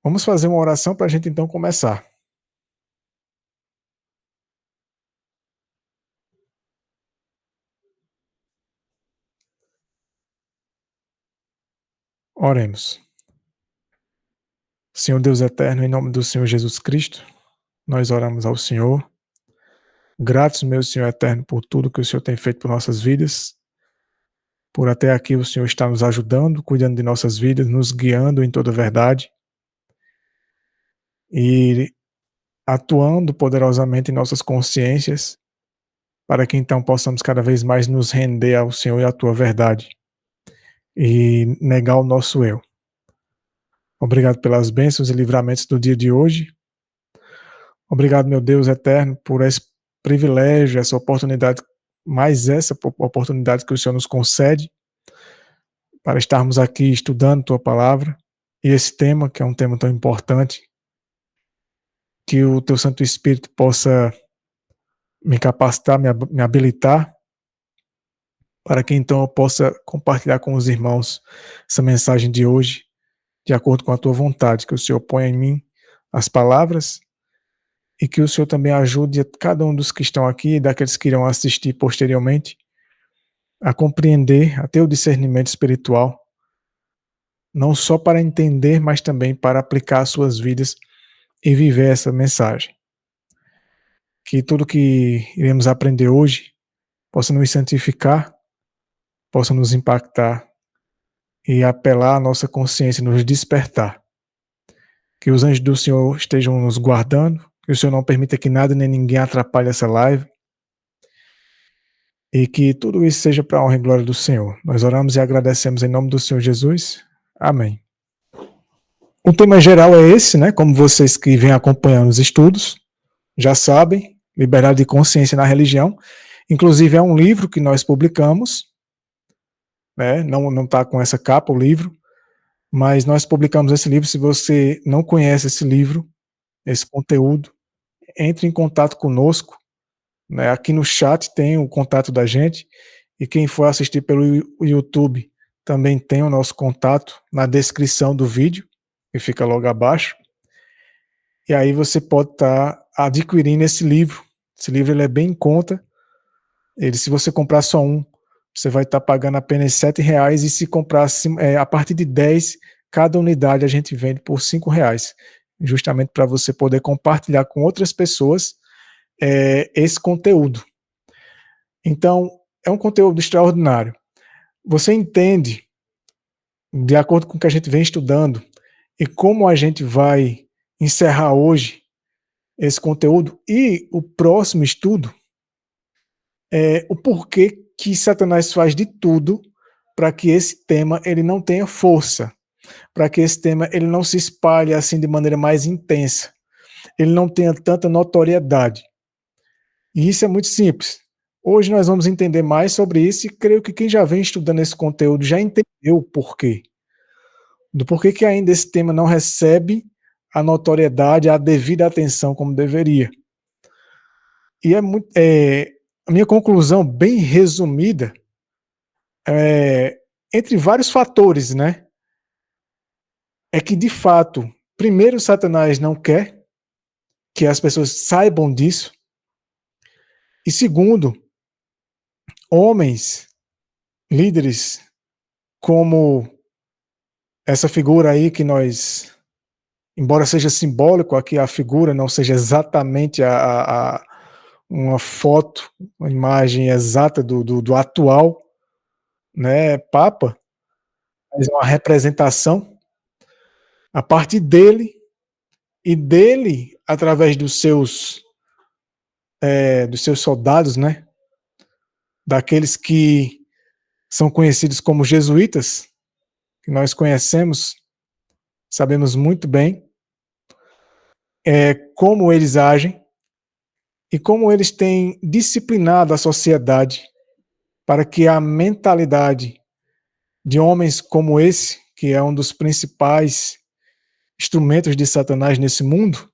Vamos fazer uma oração para a gente então começar. Oremos. Senhor Deus eterno, em nome do Senhor Jesus Cristo, nós oramos ao Senhor. Gratos, meu Senhor eterno, por tudo que o Senhor tem feito por nossas vidas, por até aqui o Senhor está nos ajudando, cuidando de nossas vidas, nos guiando em toda a verdade e atuando poderosamente em nossas consciências, para que então possamos cada vez mais nos render ao Senhor e à tua verdade e negar o nosso eu. Obrigado pelas bênçãos e livramentos do dia de hoje. Obrigado, meu Deus eterno, por esse privilégio, essa oportunidade, mais essa oportunidade que o Senhor nos concede para estarmos aqui estudando Tua palavra e esse tema, que é um tema tão importante, que o Teu Santo Espírito possa me capacitar, me habilitar, para que então eu possa compartilhar com os irmãos essa mensagem de hoje, de acordo com a Tua vontade, que o Senhor ponha em mim as palavras e que o Senhor também ajude a cada um dos que estão aqui e daqueles que irão assistir posteriormente a compreender, a ter o discernimento espiritual, não só para entender, mas também para aplicar às suas vidas e viver essa mensagem. Que tudo que iremos aprender hoje possa nos santificar, possa nos impactar e apelar à nossa consciência, nos despertar. Que os anjos do Senhor estejam nos guardando, que o Senhor não permita que nada nem ninguém atrapalhe essa live, e que tudo isso seja para a honra e glória do Senhor. Nós oramos e agradecemos em nome do Senhor Jesus. Amém. O tema geral é esse, né? Como vocês que vêm acompanhando os estudos já sabem, Liberdade de Consciência na Religião. Inclusive é um livro que nós publicamos, né? Não está com essa capa o livro, mas nós publicamos esse livro. Se você não conhece esse livro, esse conteúdo, entre em contato conosco, né? Aqui no chat tem o contato da gente, e quem for assistir pelo YouTube também tem o nosso contato na descrição do vídeo, que fica logo abaixo. E aí você pode estar adquirindo esse livro. Esse livro ele é bem em conta. Se você comprar só um, você vai estar pagando apenas R$7, e se comprar a partir de 10, cada unidade a gente vende por R$5, justamente para você poder compartilhar com outras pessoas esse conteúdo. Então, é um conteúdo extraordinário. Você entende, de acordo com o que a gente vem estudando, e como a gente vai encerrar hoje esse conteúdo e o próximo estudo, o porquê que Satanás faz de tudo para que esse tema ele não tenha força, para que esse tema ele não se espalhe assim de maneira mais intensa, ele não tenha tanta notoriedade. E isso é muito simples. Hoje nós vamos entender mais sobre isso, e creio que quem já vem estudando esse conteúdo já entendeu o porquê. Do porquê que ainda esse tema não recebe a notoriedade, a devida atenção como deveria. E a minha conclusão, bem resumida, entre vários fatores, né? É que, de fato, primeiro, Satanás não quer que as pessoas saibam disso. E segundo, homens, líderes, como essa figura aí que nós, embora seja simbólico aqui, a figura não seja exatamente uma foto, uma imagem exata do atual, né, Papa, mas uma representação a partir dele, e dele, através dos seus soldados, né, daqueles que são conhecidos como jesuítas, que nós conhecemos, sabemos muito bem como eles agem e como eles têm disciplinado a sociedade para que a mentalidade de homens como esse, que é um dos principais instrumentos de Satanás nesse mundo,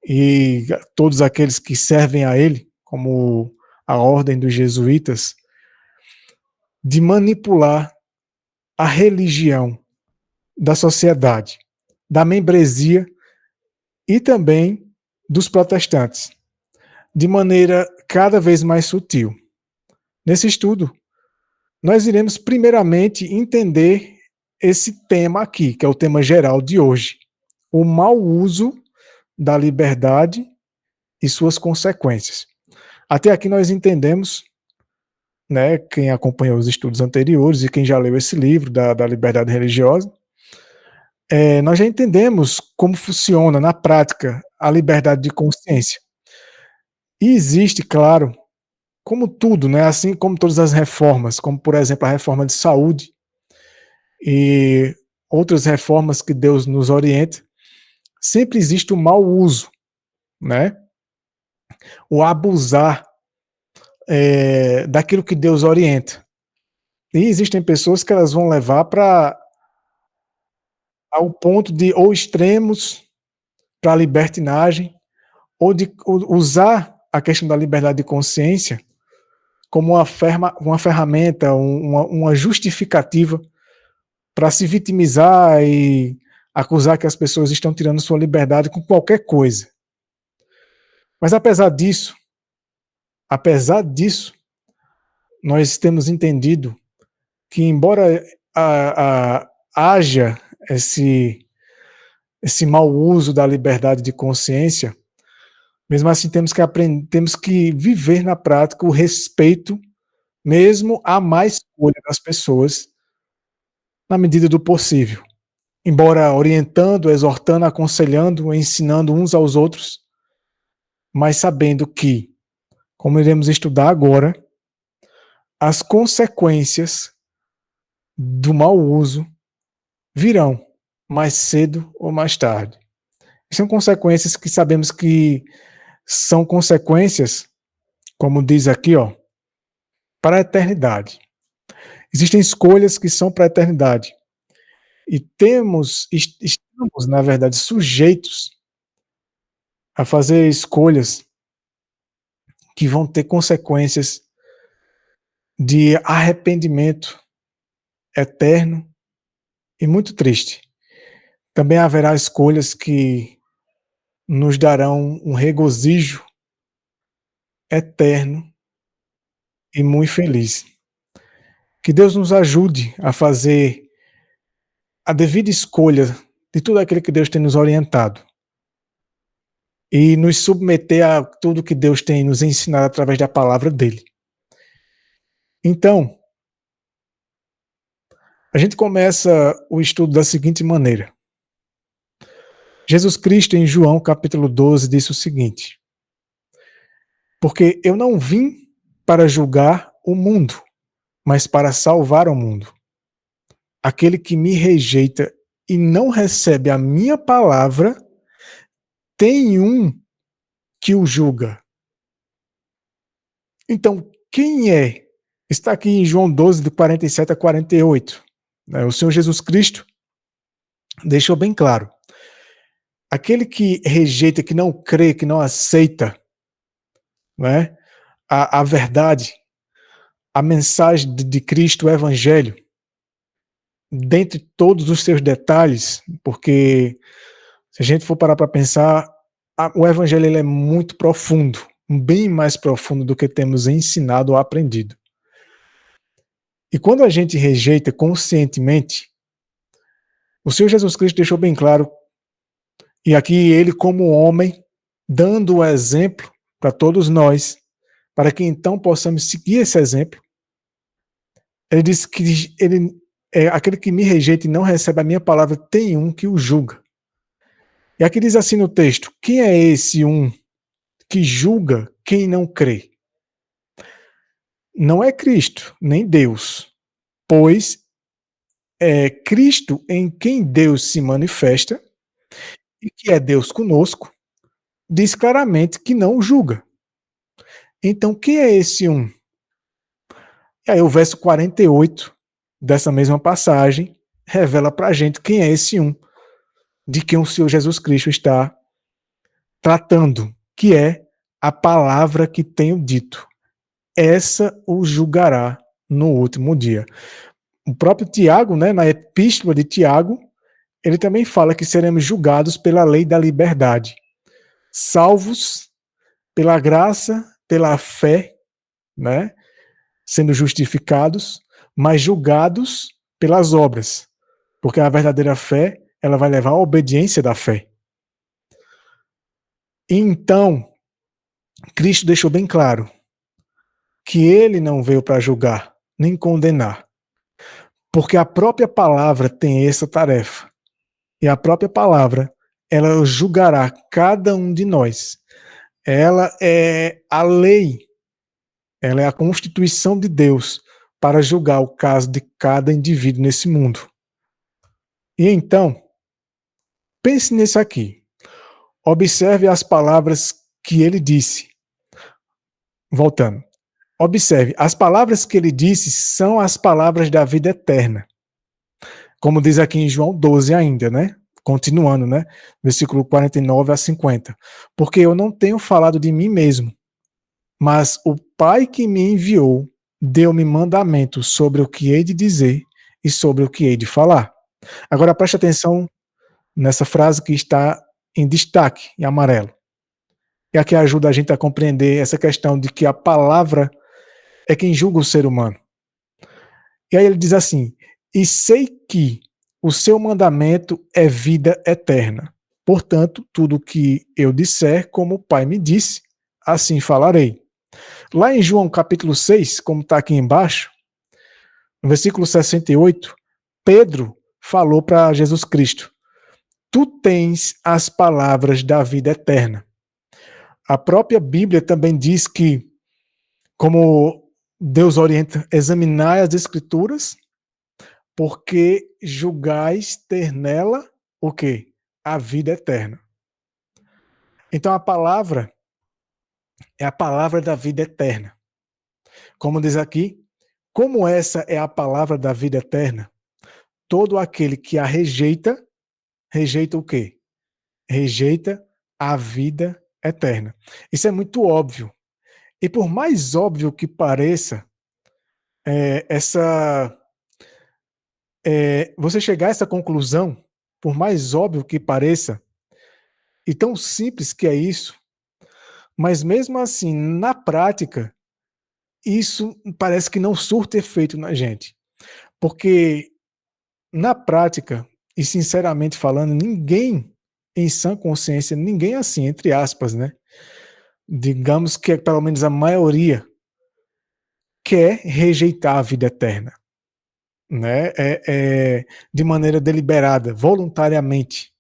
e todos aqueles que servem a ele, como a ordem dos jesuítas, de manipular a religião da sociedade. da membresia e também dos protestantes, de maneira cada vez mais sutil. Nesse estudo, nós iremos primeiramente entender esse tema aqui, que é o tema geral de hoje: o mau uso da liberdade e suas consequências. Até aqui nós entendemos, né, quem acompanhou os estudos anteriores e quem já leu esse livro da liberdade religiosa, nós já entendemos como funciona na prática a liberdade de consciência. E existe, claro, como tudo, né, assim como todas as reformas, como por exemplo a reforma de saúde e outras reformas que Deus nos orienta, sempre existe o mau uso, né? O abusar daquilo que Deus orienta. E existem pessoas que elas vão levar para ao ponto de ou extremos para a libertinagem, ou de usar a questão da liberdade de consciência como uma ferramenta, uma justificativa para se vitimizar e acusar que as pessoas estão tirando sua liberdade com qualquer coisa. Mas apesar disso, nós temos entendido que embora haja esse mau uso da liberdade de consciência, mesmo assim temos que aprender, temos que viver na prática o respeito, mesmo à má escolha das pessoas, na medida do possível. Embora orientando, exortando, aconselhando, ensinando uns aos outros, mas sabendo que, como iremos estudar agora, as consequências do mau uso virão mais cedo ou mais tarde. São consequências que sabemos que são consequências, como diz aqui, ó, para a eternidade. Existem escolhas que são para a eternidade. E estamos, na verdade, sujeitos a fazer escolhas que vão ter consequências de arrependimento eterno e muito triste. Também haverá escolhas que nos darão um regozijo eterno e muito feliz. Que Deus nos ajude a fazer a devida escolha de tudo aquilo que Deus tem nos orientado e nos submeter a tudo que Deus tem nos ensinado através da palavra dele. Então, a gente começa o estudo da seguinte maneira. Jesus Cristo, em João capítulo 12, disse o seguinte: porque eu não vim para julgar o mundo, mas para salvar o mundo. Aquele que me rejeita e não recebe a minha palavra, tem um que o julga. Então, quem é? Está aqui em João 12, de 47 a 48. O Senhor Jesus Cristo deixou bem claro. Aquele que rejeita, que não crê, que não aceita, né, a verdade, a mensagem de Cristo, o Evangelho, dentre todos os seus detalhes, porque se a gente for parar para pensar, o Evangelho ele é muito profundo, bem mais profundo do que temos ensinado ou aprendido. E quando a gente rejeita conscientemente, o Senhor Jesus Cristo deixou bem claro, e aqui ele como homem, dando o exemplo para todos nós, para que então possamos seguir esse exemplo. Ele disse que aquele que me rejeita e não recebe a minha palavra tem um que o julga. E aqui diz assim no texto: quem é esse um que julga quem não crê? Não é Cristo, nem Deus, pois é Cristo em quem Deus se manifesta, e que é Deus conosco, diz claramente que não julga. Então, quem é esse um? E aí o verso 48 dessa mesma passagem revela para a gente quem é esse um, de quem o Senhor Jesus Cristo está tratando, que é a palavra que tenho dito. Essa o julgará no último dia. O próprio Tiago, né, na epístola de Tiago, ele também fala que seremos julgados pela lei da liberdade, salvos pela graça, pela fé, né? Sendo justificados, mas julgados pelas obras, porque a verdadeira fé, ela vai levar à obediência da fé. Então, Cristo deixou bem claro que ele não veio para julgar, nem condenar, porque a própria palavra tem essa tarefa. E a própria palavra, ela julgará cada um de nós. Ela é a lei, ela é a constituição de Deus para julgar o caso de cada indivíduo nesse mundo. E então, pense nisso aqui. Observe as palavras que ele disse. Voltando. Observe, as palavras que ele disse são as palavras da vida eterna. Como diz aqui em João 12 ainda, né? Continuando, né? Versículo 49 a 50. Porque eu não tenho falado de mim mesmo, mas o Pai que me enviou deu-me mandamentos sobre o que hei de dizer e sobre o que hei de falar. Agora preste atenção nessa frase que está em destaque, em amarelo. E aqui ajuda a gente a compreender essa questão de que a palavra é quem julga o ser humano. E aí ele diz assim: e sei que o seu mandamento é vida eterna. Portanto, tudo o que eu disser, como o Pai me disse, assim falarei. Lá em João capítulo 6, como está aqui embaixo, no versículo 68, Pedro falou para Jesus Cristo: tu tens as palavras da vida eterna. A própria Bíblia também diz que, como Deus orienta, examinai as Escrituras, porque julgais ter nela o quê? A vida eterna. Então a palavra é a palavra da vida eterna. Como diz aqui, como essa é a palavra da vida eterna, todo aquele que a rejeita, rejeita o quê? Rejeita a vida eterna. Isso é muito óbvio. E por mais óbvio que pareça, você chegar a essa conclusão, por mais óbvio que pareça, e tão simples que é isso, mas mesmo assim, na prática, isso parece que não surte efeito na gente. Porque, na prática, e sinceramente falando, ninguém em sã consciência, ninguém assim, entre aspas, né? Digamos que pelo menos a maioria quer rejeitar a vida eterna, né? De maneira deliberada, voluntariamente.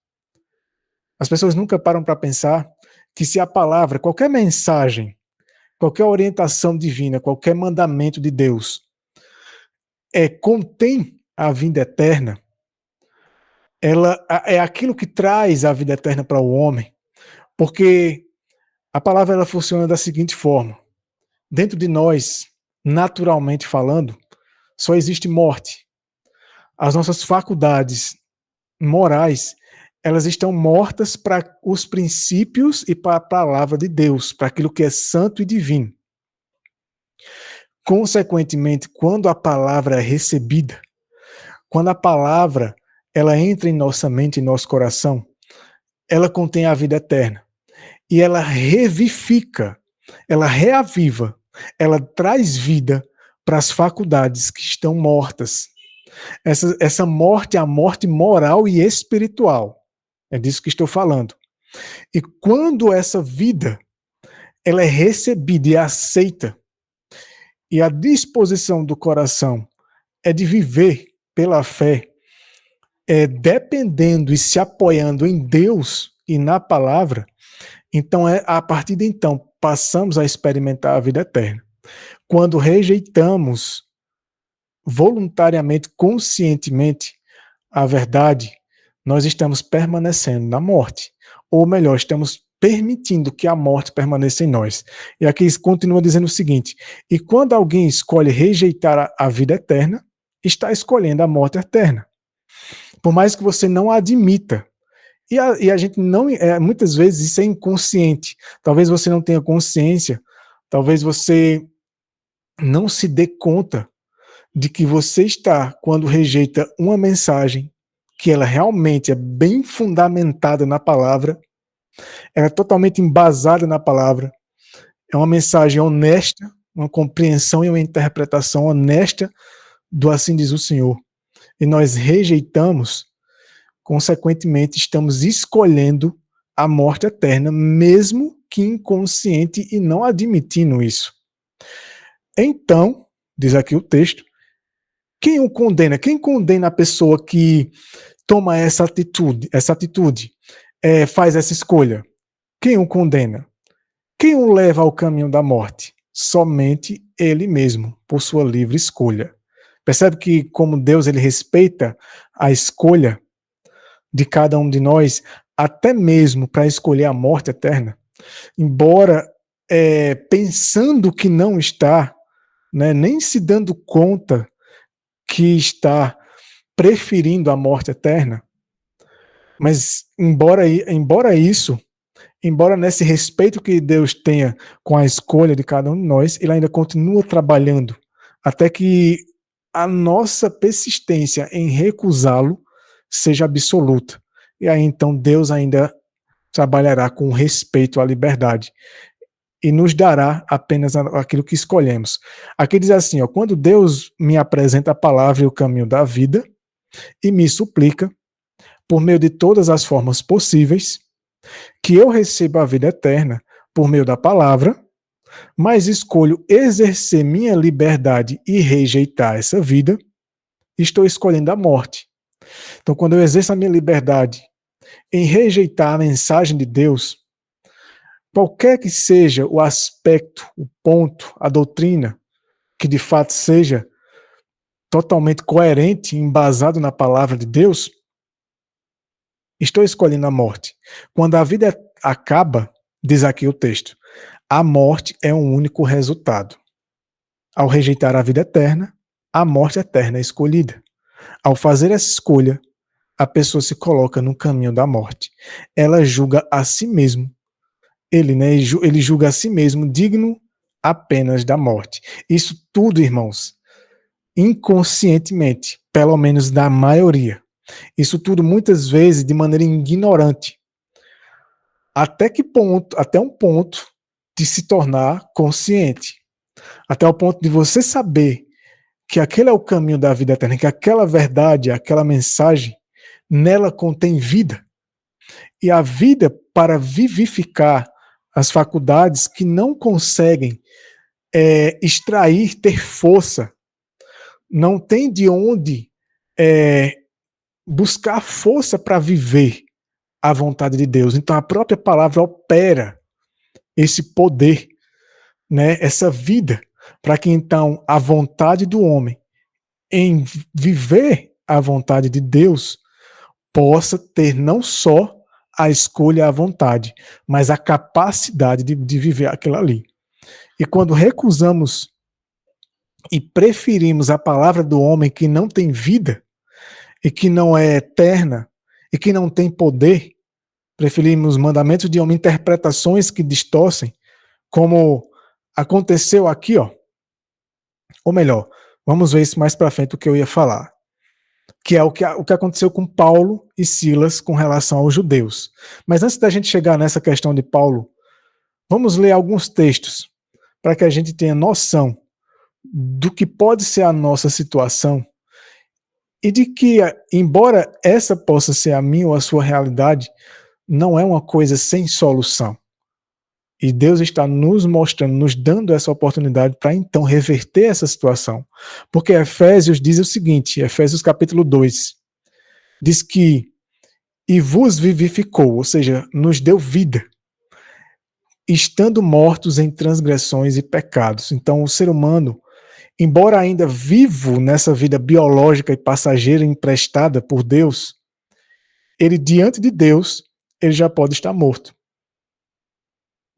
As pessoas nunca param para pensar que se a palavra, qualquer mensagem, qualquer orientação divina, qualquer mandamento de Deus contém a vida eterna, ela é aquilo que traz a vida eterna para o homem, porque a palavra ela funciona da seguinte forma: dentro de nós, naturalmente falando, só existe morte. As nossas faculdades morais, elas estão mortas para os princípios e para a palavra de Deus, para aquilo que é santo e divino. Consequentemente, quando a palavra é recebida, quando a palavra ela entra em nossa mente, em nosso coração, ela contém a vida eterna. E ela revifica, ela reaviva, ela traz vida para as faculdades que estão mortas. Essa morte é a morte moral e espiritual. É disso que estou falando. E quando essa vida ela é recebida e aceita, e a disposição do coração é de viver pela fé, dependendo e se apoiando em Deus e na palavra, então a partir de então passamos a experimentar a vida eterna. Quando rejeitamos voluntariamente, conscientemente a verdade, nós estamos permanecendo na morte. Ou melhor, estamos permitindo que a morte permaneça em nós. E aqui continua dizendo o seguinte: e quando alguém escolhe rejeitar a vida eterna, está escolhendo a morte eterna. Por mais que você não a admita. E a gente não, muitas vezes isso é inconsciente. Talvez você não tenha consciência, talvez você não se dê conta de que você está, quando rejeita uma mensagem, que ela realmente é bem fundamentada na palavra, ela é totalmente embasada na palavra, é uma mensagem honesta, uma compreensão e uma interpretação honesta do assim diz o Senhor. E nós rejeitamos, consequentemente, estamos escolhendo a morte eterna, mesmo que inconsciente e não admitindo isso. Então, diz aqui o texto, quem o condena? Quem condena a pessoa que toma essa atitude, faz essa escolha? Quem o condena? Quem o leva ao caminho da morte? Somente ele mesmo, por sua livre escolha. Percebe que como Deus ele respeita a escolha de cada um de nós, até mesmo para escolher a morte eterna, embora pensando que não está, né, nem se dando conta que está preferindo a morte eterna, mas embora nesse respeito que Deus tenha com a escolha de cada um de nós, ele ainda continua trabalhando até que a nossa persistência em recusá-lo seja absoluta. E aí então Deus ainda trabalhará com respeito à liberdade e nos dará apenas aquilo que escolhemos. Aqui diz assim, ó, quando Deus me apresenta a palavra e o caminho da vida e me suplica, por meio de todas as formas possíveis, que eu receba a vida eterna por meio da palavra, mas escolho exercer minha liberdade e rejeitar essa vida, estou escolhendo a morte. Então, quando eu exerço a minha liberdade em rejeitar a mensagem de Deus, qualquer que seja o aspecto, o ponto, a doutrina, que de fato seja totalmente coerente e embasado na palavra de Deus, estou escolhendo a morte. Quando a vida acaba, diz aqui o texto, a morte é um único resultado. Ao rejeitar a vida eterna, a morte eterna é escolhida. Ao fazer essa escolha, a pessoa se coloca no caminho da morte. Ela julga a si mesmo. Ele julga a si mesmo digno apenas da morte. Isso tudo, irmãos, inconscientemente, pelo menos da maioria. Isso tudo muitas vezes de maneira ignorante. Até um ponto de se tornar consciente. Até o ponto de você saber que aquele é o caminho da vida eterna, que aquela verdade, aquela mensagem, nela contém vida. E a vida para vivificar as faculdades que não conseguem extrair, ter força, não tem de onde buscar força para viver a vontade de Deus. Então a própria palavra opera esse poder, né, essa vida, para que então a vontade do homem em viver a vontade de Deus possa ter não só a escolha à vontade, mas a capacidade de viver aquilo ali. E quando recusamos e preferimos a palavra do homem que não tem vida, e que não é eterna, e que não tem poder, preferimos mandamentos de homem, interpretações que distorcem, como aconteceu aqui, ó. Ou melhor, vamos ver isso mais para frente, o que eu ia falar, que é o que aconteceu com Paulo e Silas com relação aos judeus. Mas antes da gente chegar nessa questão de Paulo, vamos ler alguns textos para que a gente tenha noção do que pode ser a nossa situação e de que, embora essa possa ser a minha ou a sua realidade, não é uma coisa sem solução. E Deus está nos mostrando, nos dando essa oportunidade para então reverter essa situação. Porque Efésios diz o seguinte, Efésios capítulo 2, diz que e vos vivificou, ou seja, nos deu vida, estando mortos em transgressões e pecados. Então o ser humano, embora ainda vivo nessa vida biológica e passageira emprestada por Deus, ele diante de Deus, ele já pode estar morto.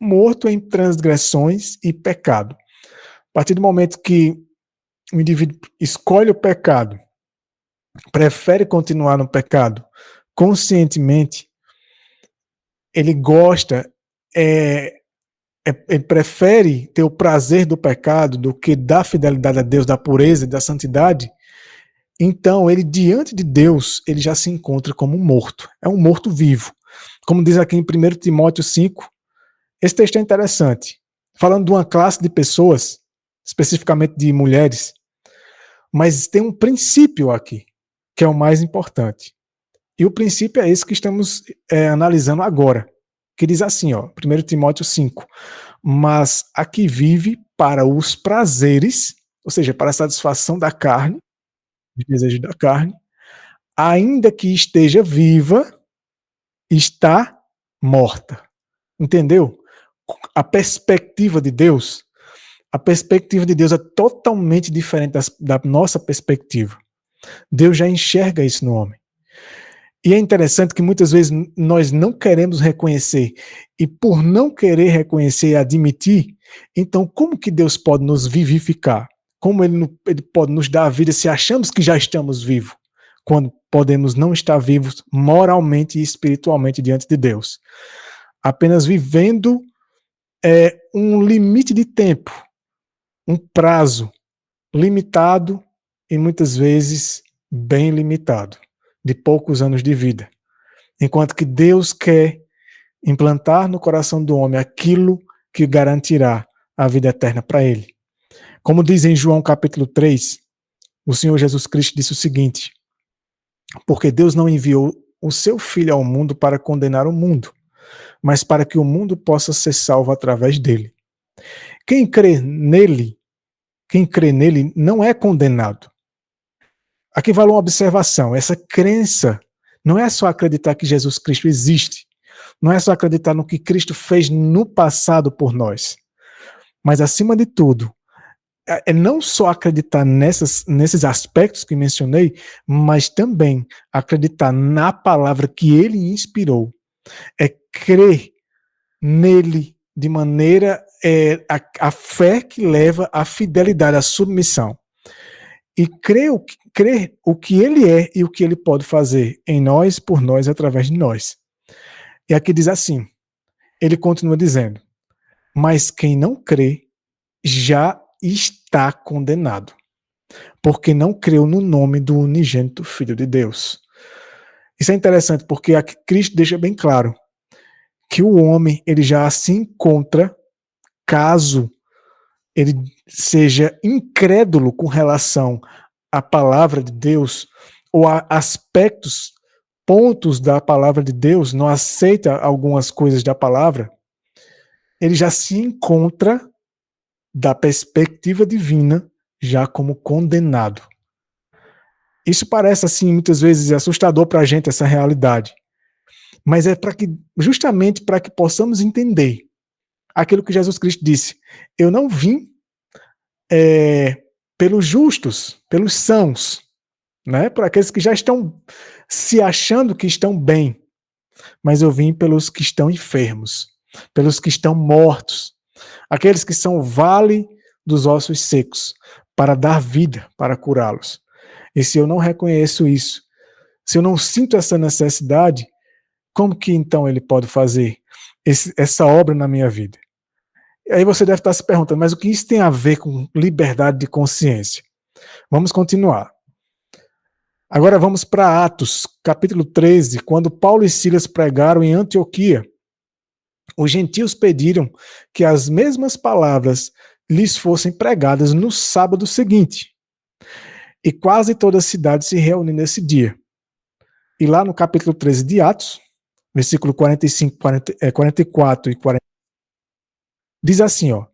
Morto em transgressões e pecado. A partir do momento que o indivíduo escolhe o pecado, prefere continuar no pecado conscientemente, ele gosta, ele prefere ter o prazer do pecado do que da fidelidade a Deus, da pureza e da santidade, Então, ele, diante de Deus, ele já se encontra como um morto. É um morto vivo. Como diz aqui em 1 Timóteo 5, esse texto é interessante. Falando de uma classe de pessoas, especificamente de mulheres, mas tem um princípio aqui, que é o mais importante. E o princípio é esse que estamos analisando agora, que diz assim, ó, 1 Timóteo 5, mas a que vive para os prazeres, ou seja, para a satisfação da carne, dos desejos da carne, ainda que esteja viva, está morta. Entendeu? A perspectiva de Deus é totalmente diferente da nossa perspectiva. Deus já enxerga isso no homem. E é interessante que muitas vezes nós não queremos reconhecer, e por não querer reconhecer e admitir, então como que Deus pode nos vivificar? Como ele pode nos dar a vida se achamos que já estamos vivos, quando podemos não estar vivos moralmente e espiritualmente diante de Deus? Apenas vivendo um limite de tempo, um prazo limitado e muitas vezes bem limitado, de poucos anos de vida. Enquanto que Deus quer implantar no coração do homem aquilo que garantirá a vida eterna para ele. Como diz em João capítulo 3, o Senhor Jesus Cristo disse o seguinte: porque Deus não enviou o seu Filho ao mundo para condenar o mundo, mas para que o mundo possa ser salvo através dele. Quem crê nele não é condenado. Aqui vale uma observação: essa crença não é só acreditar que Jesus Cristo existe, não é só acreditar no que Cristo fez no passado por nós, mas acima de tudo, é não só acreditar nesses aspectos que mencionei, mas também acreditar na palavra que ele inspirou. É crer nele de maneira, a fé que leva à fidelidade, à submissão. E crer o que ele é e o que ele pode fazer em nós, por nós, através de nós. E aqui diz assim, ele continua dizendo, mas quem não crê já está condenado, porque não creu no nome do unigênito Filho de Deus. Isso é interessante porque aqui Cristo deixa bem claro que o homem ele já se encontra, caso ele seja incrédulo com relação à palavra de Deus, ou a aspectos, pontos da palavra de Deus, não aceita algumas coisas da palavra, ele já se encontra, da perspectiva divina, já como condenado. Isso parece, assim, muitas vezes assustador para a gente, essa realidade. Mas é justamente para que possamos entender aquilo que Jesus Cristo disse. Eu não vim pelos justos, pelos sãos, né? Por aqueles que já estão se achando que estão bem, mas eu vim pelos que estão enfermos, pelos que estão mortos, aqueles que são o vale dos ossos secos, para dar vida, para curá-los. E se eu não reconheço isso, se eu não sinto essa necessidade, como que então ele pode fazer essa obra na minha vida? E aí você deve estar se perguntando, mas o que isso tem a ver com liberdade de consciência? Vamos continuar. Agora vamos para Atos, capítulo 13, quando Paulo e Silas pregaram em Antioquia. Os gentios pediram que as mesmas palavras lhes fossem pregadas no sábado seguinte. E quase toda a cidade se reuniu nesse dia. E lá no capítulo 13 de Atos, versículo 45, 44 e 40, diz assim, ó,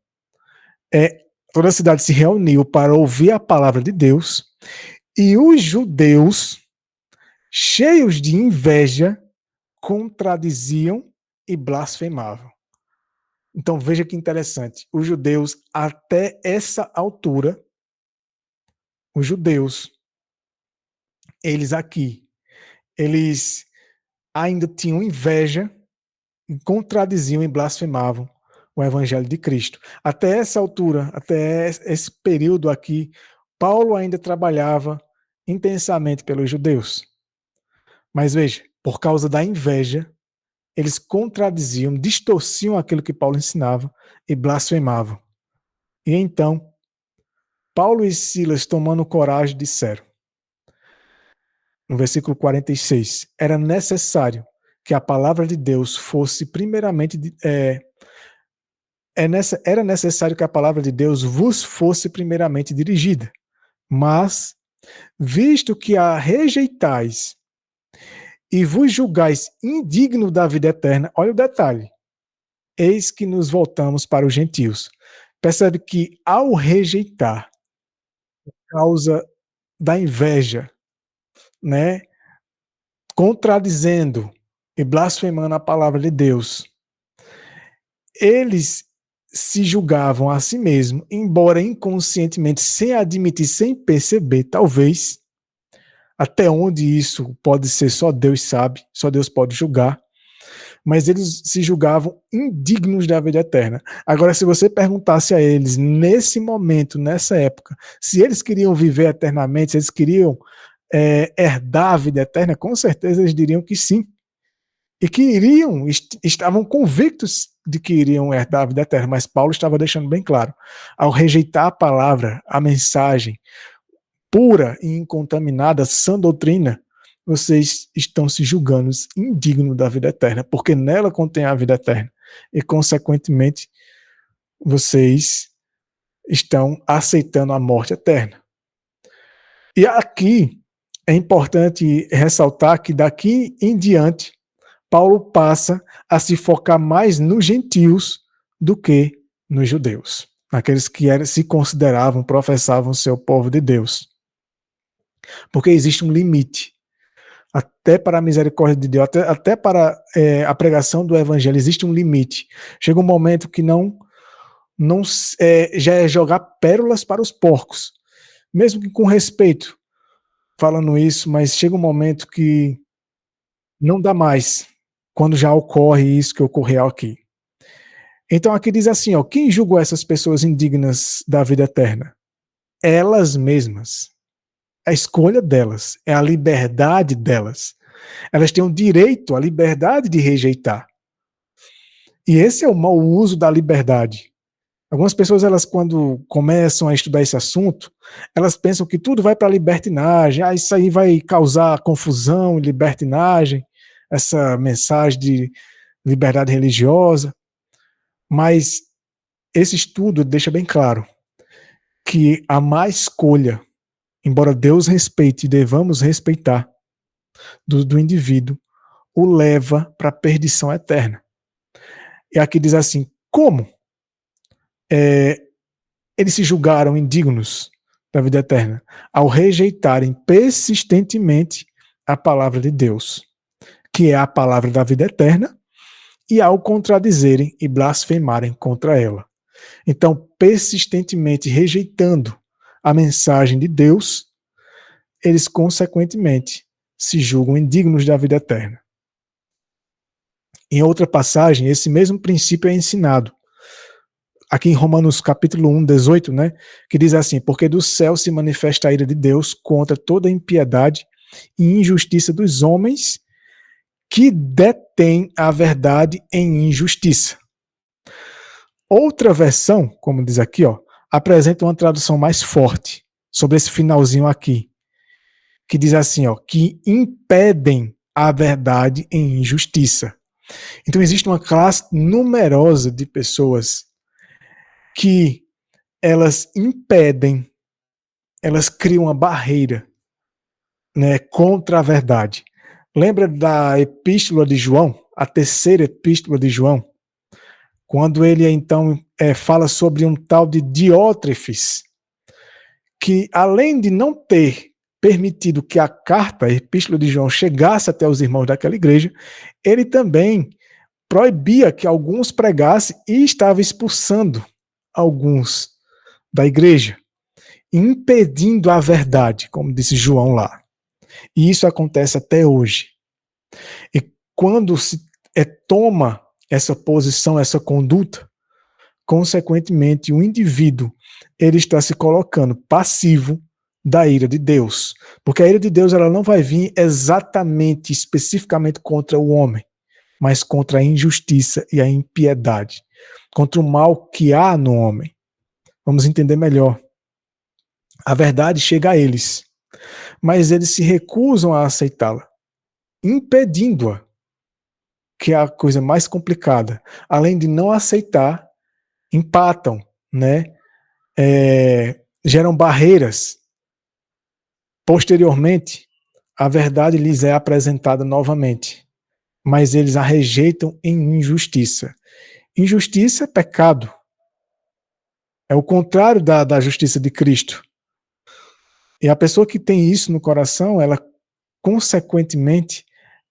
toda a cidade se reuniu para ouvir a palavra de Deus, e os judeus, cheios de inveja, contradiziam e blasfemavam. Então veja que interessante, os judeus até essa altura, os judeus, eles ainda tinham inveja, contradiziam e blasfemavam o evangelho de Cristo. Até essa altura, até esse período aqui, Paulo ainda trabalhava intensamente pelos judeus. Mas veja, por causa da inveja, eles contradiziam, distorciam aquilo que Paulo ensinava e blasfemavam. E então, Paulo e Silas, tomando coragem, disseram: no versículo 46, era necessário que a palavra de Deus fosse primeiramente era necessário que a palavra de Deus vos fosse primeiramente dirigida. Mas, visto que a rejeitais e vos julgais indigno da vida eterna, olha o detalhe, eis que nos voltamos para os gentios. Percebe que ao rejeitar, causa da inveja, né, contradizendo e blasfemando a palavra de Deus, eles se julgavam a si mesmos, embora inconscientemente, sem admitir, sem perceber, talvez, até onde isso pode ser, só Deus sabe, só Deus pode julgar, mas eles se julgavam indignos da vida eterna. Agora, se você perguntasse a eles, nesse momento, nessa época, se eles queriam viver eternamente, se eles queriam herdar a vida eterna, com certeza eles diriam que sim. E que estavam convictos de que iriam herdar a vida eterna, mas Paulo estava deixando bem claro, ao rejeitar a palavra, a mensagem pura e incontaminada, sã doutrina, vocês estão se julgando indignos da vida eterna, porque nela contém a vida eterna, e consequentemente vocês estão aceitando a morte eterna. E aqui é importante ressaltar que daqui em diante Paulo passa a se focar mais nos gentios do que nos judeus, naqueles que se consideravam, professavam ser o povo de Deus. Porque existe um limite, até para a misericórdia de Deus, até para a pregação do evangelho, existe um limite. Chega um momento que já é jogar pérolas para os porcos, mesmo que com respeito, falando isso, mas chega um momento que não dá mais, quando já ocorre isso que ocorreu aqui. Então aqui diz assim, ó, quem julgou essas pessoas indignas da vida eterna? Elas mesmas. A escolha delas, é a liberdade delas. Elas têm o direito, a liberdade de rejeitar. E esse é o mau uso da liberdade. Algumas pessoas, elas quando começam a estudar esse assunto, elas pensam que tudo vai para a libertinagem, isso aí vai causar confusão e libertinagem, essa mensagem de liberdade religiosa. Mas esse estudo deixa bem claro que a má escolha, embora Deus respeite e devamos respeitar, do indivíduo, o leva para a perdição eterna. E aqui diz assim, como eles se julgaram indignos da vida eterna? Ao rejeitarem persistentemente a palavra de Deus, que é a palavra da vida eterna, e ao contradizerem e blasfemarem contra ela. Então, persistentemente rejeitando a mensagem de Deus, eles consequentemente se julgam indignos da vida eterna. Em outra passagem, esse mesmo princípio é ensinado. Aqui em Romanos capítulo 1, 18, né, que diz assim, porque do céu se manifesta a ira de Deus contra toda impiedade e injustiça dos homens que detêm a verdade em injustiça. Outra versão, como diz aqui, ó, apresenta uma tradução mais forte sobre esse finalzinho aqui, que diz assim, ó, que impedem a verdade em injustiça. Então existe uma classe numerosa de pessoas que elas impedem, elas criam uma barreira, né, contra a verdade. Lembra da epístola de João, a terceira epístola de João? Quando ele então fala sobre um tal de Diótrefes, que além de não ter permitido que a carta, a epístola de João, chegasse até os irmãos daquela igreja, ele também proibia que alguns pregassem e estava expulsando alguns da igreja, impedindo a verdade, como disse João lá. E isso acontece até hoje. E quando se toma essa posição, essa conduta, consequentemente o indivíduo ele está se colocando passivo da ira de Deus. Porque a ira de Deus ela não vai vir exatamente, especificamente contra o homem, mas contra a injustiça e a impiedade, contra o mal que há no homem. Vamos entender melhor. A verdade chega a eles, mas eles se recusam a aceitá-la, impedindo-a, que é a coisa mais complicada. Além de não aceitar, empatam, né? Geram barreiras. Posteriormente, a verdade lhes é apresentada novamente, mas eles a rejeitam em injustiça. Injustiça é pecado. É o contrário da justiça de Cristo. E a pessoa que tem isso no coração, ela, consequentemente,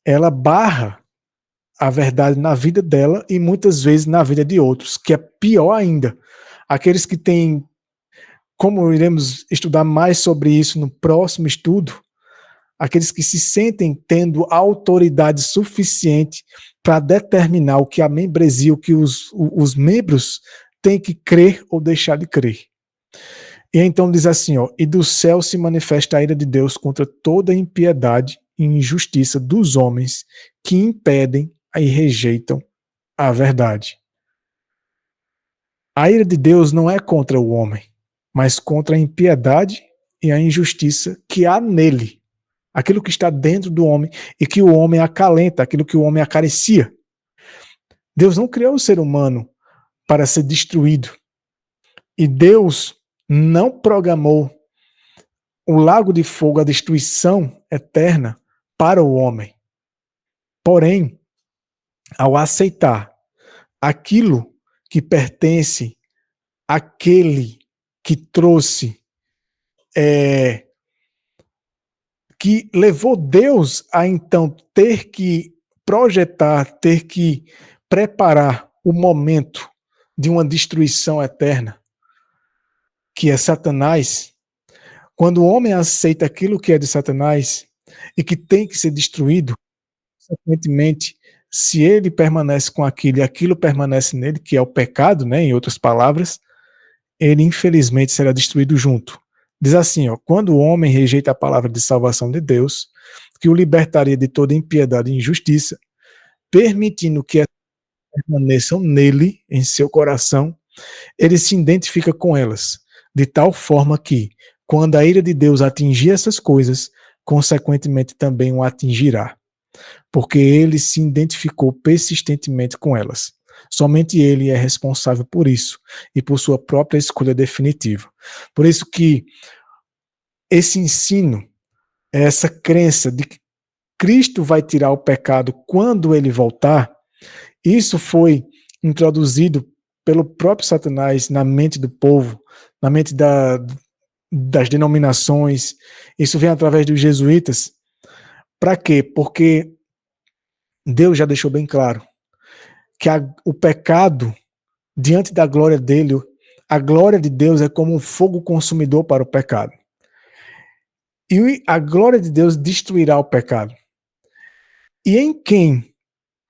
ela barra a verdade na vida dela e muitas vezes na vida de outros, que é pior ainda. Aqueles que têm, como iremos estudar mais sobre isso no próximo estudo, aqueles que se sentem tendo autoridade suficiente para determinar o que a membresia, o que os membros têm que crer ou deixar de crer. E então diz assim, ó, e do céu se manifesta a ira de Deus contra toda impiedade e injustiça dos homens que impedem e rejeitam a verdade. A ira de Deus não é contra o homem, mas contra a impiedade e a injustiça que há nele. Aquilo que está dentro do homem e que o homem acalenta, aquilo que o homem acaricia. Deus não criou o ser humano para ser destruído. E Deus não programou o lago de fogo, a destruição eterna, para o homem. Porém, ao aceitar aquilo que pertence àquele que trouxe, que levou Deus a então ter que projetar, ter que preparar o momento de uma destruição eterna, que é Satanás. Quando o homem aceita aquilo que é de Satanás e que tem que ser destruído, consequentemente, se ele permanece com aquilo e aquilo permanece nele, que é o pecado, né, em outras palavras, ele infelizmente será destruído junto. Diz assim, ó, quando o homem rejeita a palavra de salvação de Deus, que o libertaria de toda impiedade e injustiça, permitindo que permaneçam nele, em seu coração, ele se identifica com elas, de tal forma que, quando a ira de Deus atingir essas coisas, consequentemente também o atingirá, porque ele se identificou persistentemente com elas. Somente ele é responsável por isso e por sua própria escolha definitiva. Por isso que esse ensino, essa crença de que Cristo vai tirar o pecado quando ele voltar, isso foi introduzido pelo próprio Satanás na mente do povo, na mente das denominações. Isso vem através dos jesuítas. Para quê? Porque Deus já deixou bem claro que o pecado, diante da glória dele, a glória de Deus é como um fogo consumidor para o pecado. E a glória de Deus destruirá o pecado. E em quem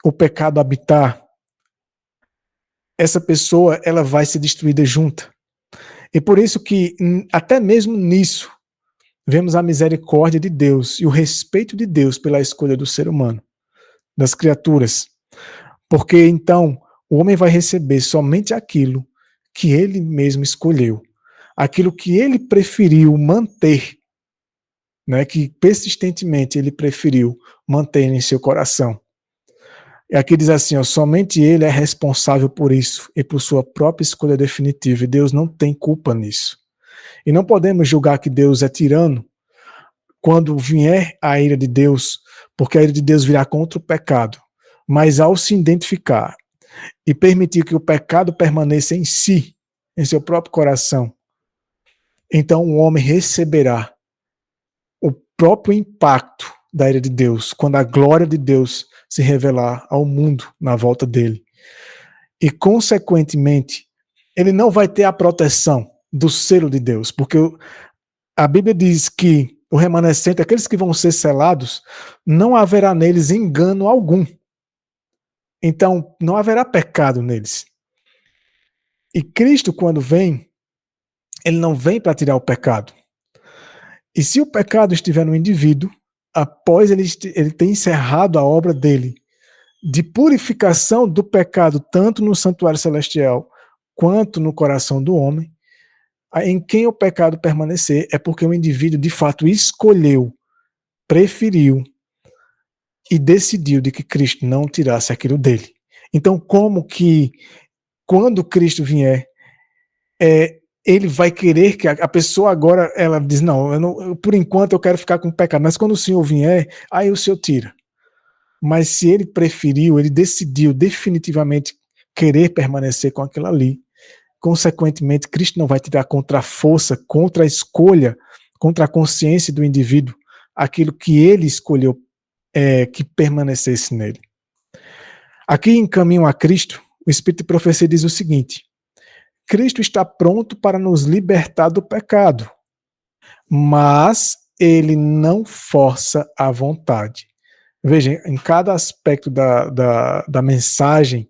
o pecado habitar, essa pessoa ela vai ser destruída junta. E por isso que, até mesmo nisso, vemos a misericórdia de Deus e o respeito de Deus pela escolha do ser humano, das criaturas. Porque então o homem vai receber somente aquilo que ele mesmo escolheu, aquilo que ele preferiu manter, né, que persistentemente ele preferiu manter em seu coração. E aqui diz assim, ó, somente ele é responsável por isso e por sua própria escolha definitiva, e Deus não tem culpa nisso. E não podemos julgar que Deus é tirano quando vier a ira de Deus, porque a ira de Deus virá contra o pecado. Mas ao se identificar e permitir que o pecado permaneça em si, em seu próprio coração, então o homem receberá o próprio impacto da ira de Deus, quando a glória de Deus se revelar ao mundo na volta dele. E, consequentemente, ele não vai ter a proteção do selo de Deus, porque a Bíblia diz que o remanescente, aqueles que vão ser selados, não haverá neles engano algum. Então, não haverá pecado neles. E Cristo, quando vem, ele não vem para tirar o pecado. E se o pecado estiver no indivíduo, após ele ter encerrado a obra dele de purificação do pecado, tanto no santuário celestial quanto no coração do homem, Em quem o pecado permanecer é porque o indivíduo de fato escolheu, preferiu e decidiu de que Cristo não tirasse aquilo dele. Então, como que quando Cristo vier, ele vai querer que a pessoa agora, ela diz, não, por enquanto eu quero ficar com o pecado, mas quando o Senhor vier, aí o Senhor tira. Mas se ele preferiu, ele decidiu definitivamente querer permanecer com aquilo ali, consequentemente, Cristo não vai tirar contra a força, contra a escolha, contra a consciência do indivíduo, aquilo que ele escolheu que permanecesse nele. Aqui em Caminho a Cristo, o Espírito de Profecia diz o seguinte: Cristo está pronto para nos libertar do pecado, mas ele não força a vontade. Veja, em cada aspecto da mensagem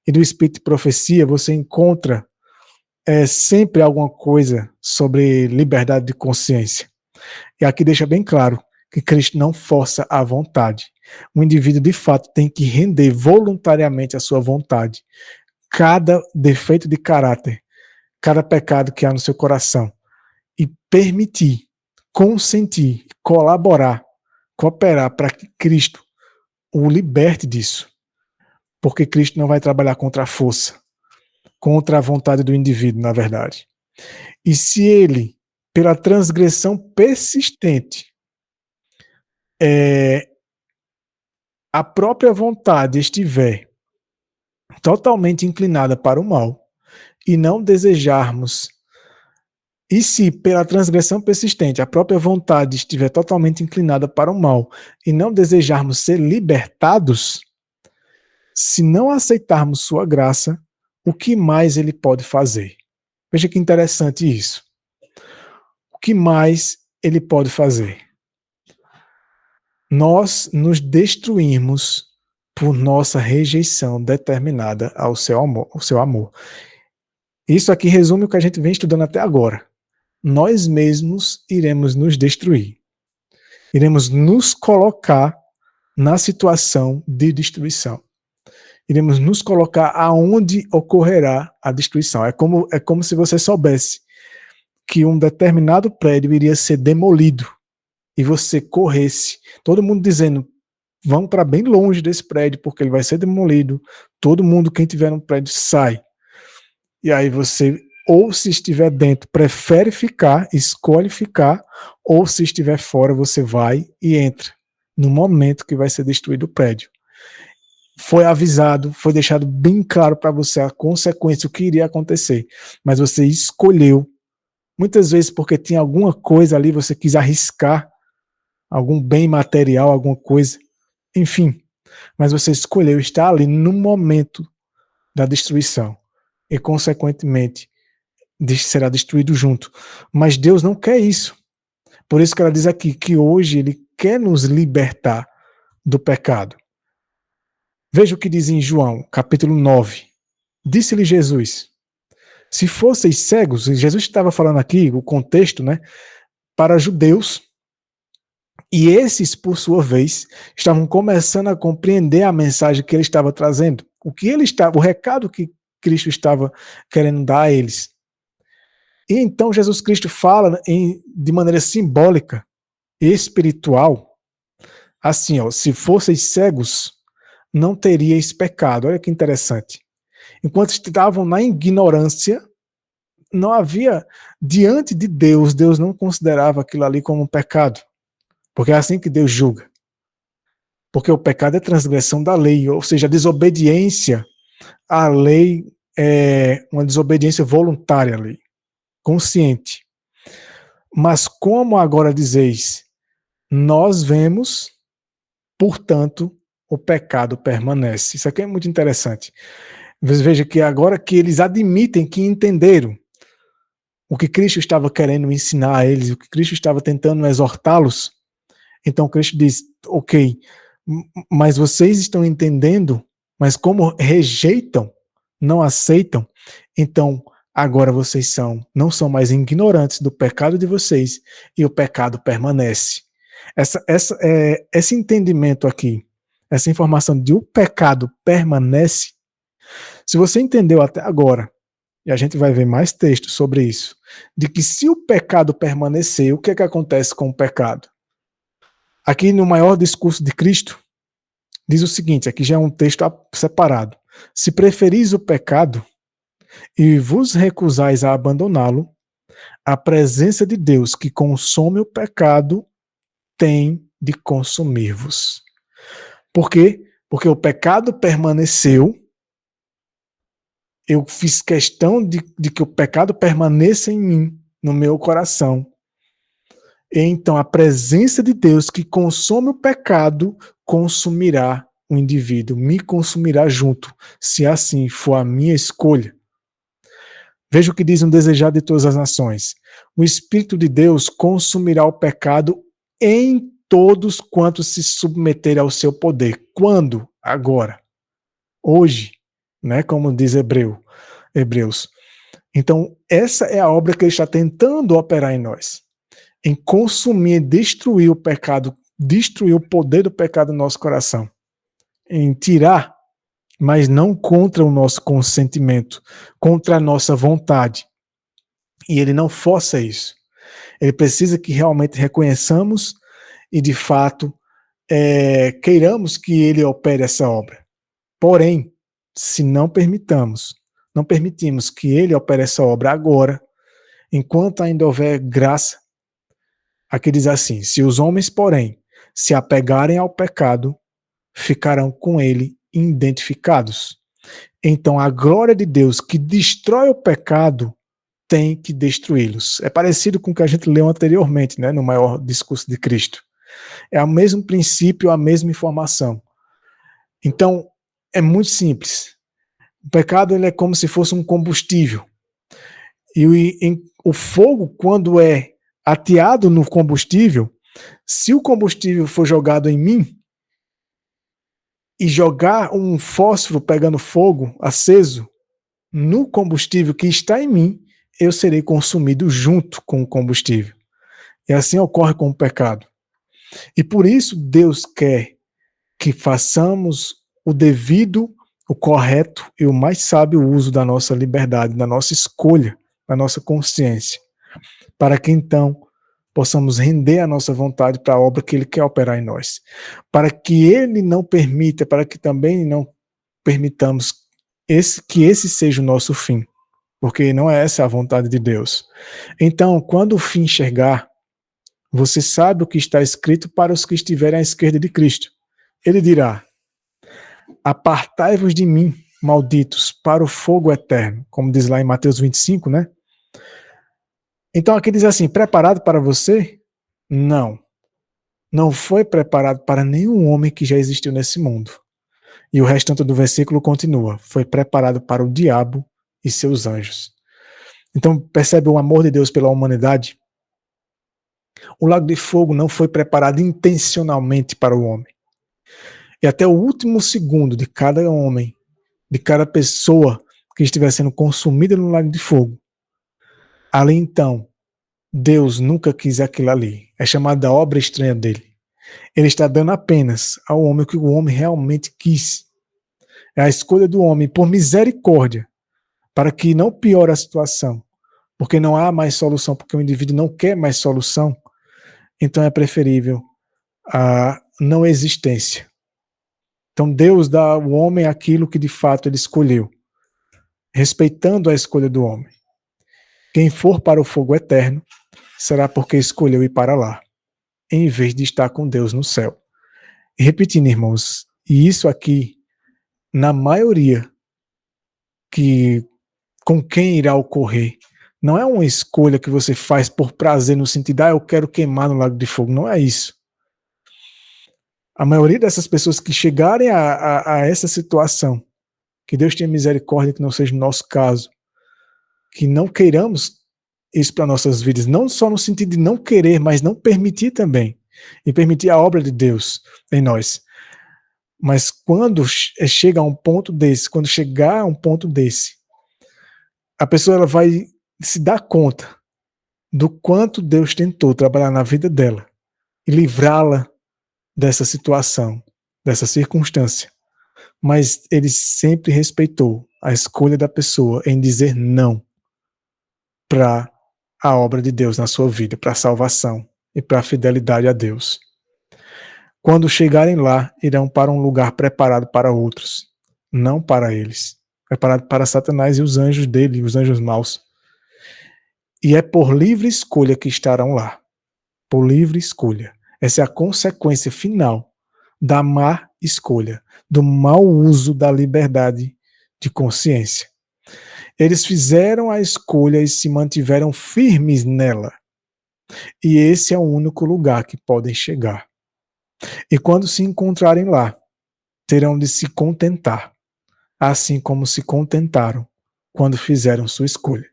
e do Espírito de Profecia, você encontra sempre alguma coisa sobre liberdade de consciência. E aqui deixa bem claro que Cristo não força a vontade. O indivíduo, de fato, tem que render voluntariamente a sua vontade. Cada defeito de caráter, cada pecado que há no seu coração, e permitir, consentir, colaborar, cooperar para que Cristo o liberte disso. Porque Cristo não vai trabalhar contra a força, contra a vontade do indivíduo, na verdade. E se ele, pela transgressão persistente, a própria vontade estiver totalmente inclinada para o mal e não desejarmos, e se pela transgressão persistente a própria vontade estiver totalmente inclinada para o mal e não desejarmos ser libertados, se não aceitarmos sua graça, o que mais ele pode fazer? Veja que interessante isso. O que mais ele pode fazer? Nós nos destruímos por nossa rejeição determinada ao seu amor. Isso aqui resume o que a gente vem estudando até agora. Nós mesmos iremos nos destruir. Iremos nos colocar na situação de destruição. Iremos nos colocar aonde ocorrerá a destruição. É como se você soubesse que um determinado prédio iria ser demolido e você corresse, todo mundo dizendo, vamos para bem longe desse prédio porque ele vai ser demolido, todo mundo, quem tiver no prédio, sai. E aí você, ou se estiver dentro, prefere ficar, escolhe ficar, ou se estiver fora, você vai e entra no momento que vai ser destruído o prédio. Foi avisado, foi deixado bem claro para você a consequência, o que iria acontecer, mas você escolheu, muitas vezes porque tinha alguma coisa ali, você quis arriscar, algum bem material, alguma coisa, enfim, mas você escolheu estar ali no momento da destruição e, consequentemente, será destruído junto. Mas Deus não quer isso. Por isso que ela diz aqui que hoje Ele quer nos libertar do pecado. Veja o que diz em João, capítulo 9. Disse-lhe Jesus, se fosseis cegos, Jesus estava falando aqui, o contexto, né, para judeus, e esses, por sua vez, estavam começando a compreender a mensagem que ele estava trazendo, o recado que Cristo estava querendo dar a eles. E então Jesus Cristo fala de maneira simbólica, espiritual, assim, ó, se fosseis cegos, não teríeis pecado. Olha que interessante. Enquanto estavam na ignorância, não havia, diante de Deus, Deus não considerava aquilo ali como um pecado. Porque é assim que Deus julga. Porque o pecado é transgressão da lei, ou seja, a desobediência à lei é uma desobediência voluntária à lei, consciente. Mas como agora dizeis, nós vemos, portanto, o pecado permanece. Isso aqui é muito interessante. Veja que agora que eles admitem que entenderam o que Cristo estava querendo ensinar a eles, o que Cristo estava tentando exortá-los, então Cristo diz, ok, mas vocês estão entendendo, mas como rejeitam, não aceitam, então agora vocês não são mais ignorantes do pecado de vocês e o pecado permanece. Esse entendimento aqui, essa informação de o pecado permanece, se você entendeu até agora e a gente vai ver mais textos sobre isso, de que se o pecado permanecer, o que é que acontece com o pecado? Aqui no maior discurso de Cristo, diz o seguinte, aqui já é um texto separado. Se preferis o pecado e vos recusais a abandoná-lo, a presença de Deus que consome o pecado tem de consumir-vos. Por quê? Porque o pecado permaneceu, eu fiz questão de que o pecado permaneça em mim, no meu coração. E então a presença de Deus que consome o pecado consumirá o indivíduo, me consumirá junto, se assim for a minha escolha. Veja o que diz um desejado de todas as nações. O Espírito de Deus consumirá o pecado em todos quantos se submeterem ao seu poder. Quando? Agora. Hoje, né? Como diz Hebreus. Então, essa é a obra que ele está tentando operar em nós. Em consumir, destruir o pecado, destruir o poder do pecado no nosso coração. Em tirar, mas não contra o nosso consentimento, contra a nossa vontade. E ele não força isso. Ele precisa que realmente reconheçamos e, de fato, queiramos que ele opere essa obra. Porém, se não permitimos que ele opere essa obra agora, enquanto ainda houver graça, aqui diz assim, se os homens, porém, se apegarem ao pecado, ficarão com ele identificados. Então, a glória de Deus que destrói o pecado tem que destruí-los. É parecido com o que a gente leu anteriormente, né, no maior discurso de Cristo. É o mesmo princípio, a mesma informação. Então, é muito simples. O pecado ele é como se fosse um combustível. E o fogo, quando é ateado no combustível, se o combustível for jogado em mim, e jogar um fósforo pegando fogo, aceso, no combustível que está em mim, eu serei consumido junto com o combustível. E assim ocorre com o pecado. E por isso Deus quer que façamos o devido, o correto e o mais sábio uso da nossa liberdade, da nossa escolha, da nossa consciência, para que então possamos render a nossa vontade para a obra que Ele quer operar em nós. Para que Ele não permita, para que também não permitamos que esse seja o nosso fim, porque não é essa a vontade de Deus. Então, quando o fim chegar, você sabe o que está escrito para os que estiverem à esquerda de Cristo. Ele dirá: apartai-vos de mim, malditos, para o fogo eterno, como diz lá em Mateus 25, né? Então aqui diz assim, preparado para você? Não. Não foi preparado para nenhum homem que já existiu nesse mundo. E o restante do versículo continua, foi preparado para o diabo e seus anjos. Então percebe o amor de Deus pela humanidade? O lago de fogo não foi preparado intencionalmente para o homem. E até o último segundo de cada homem, de cada pessoa que estiver sendo consumida no lago de fogo, ali então, Deus nunca quis aquilo ali. É chamado da obra estranha dele. Ele está dando apenas ao homem o que o homem realmente quis. É a escolha do homem por misericórdia, para que não piore a situação, porque não há mais solução, porque o indivíduo não quer mais solução, então é preferível a não existência. Então Deus dá ao homem aquilo que de fato ele escolheu, respeitando a escolha do homem. Quem for para o fogo eterno, será porque escolheu ir para lá, em vez de estar com Deus no céu. E repetindo, irmãos, e isso aqui, na maioria, que com quem irá ocorrer, não é uma escolha que você faz por prazer, no sentido, eu quero queimar no lago de fogo, não é isso. A maioria dessas pessoas que chegarem a essa situação, que Deus tenha misericórdia, que não seja o nosso caso, que não queiramos isso para nossas vidas, não só no sentido de não querer, mas não permitir também, e permitir a obra de Deus em nós. Mas quando chega a um ponto desse, quando chegar a um ponto desse, a pessoa ela vai se dar conta do quanto Deus tentou trabalhar na vida dela e livrá-la dessa situação, dessa circunstância. Mas ele sempre respeitou a escolha da pessoa em dizer não para a obra de Deus na sua vida, para a salvação e para a fidelidade a Deus. Quando chegarem lá, irão para um lugar preparado para outros, não para eles. Preparado para Satanás e os anjos dele, os anjos maus. E é por livre escolha que estarão lá. Por livre escolha. Essa é a consequência final da má escolha, do mau uso da liberdade de consciência. Eles fizeram a escolha e se mantiveram firmes nela. E esse é o único lugar que podem chegar. E quando se encontrarem lá, terão de se contentar, assim como se contentaram quando fizeram sua escolha.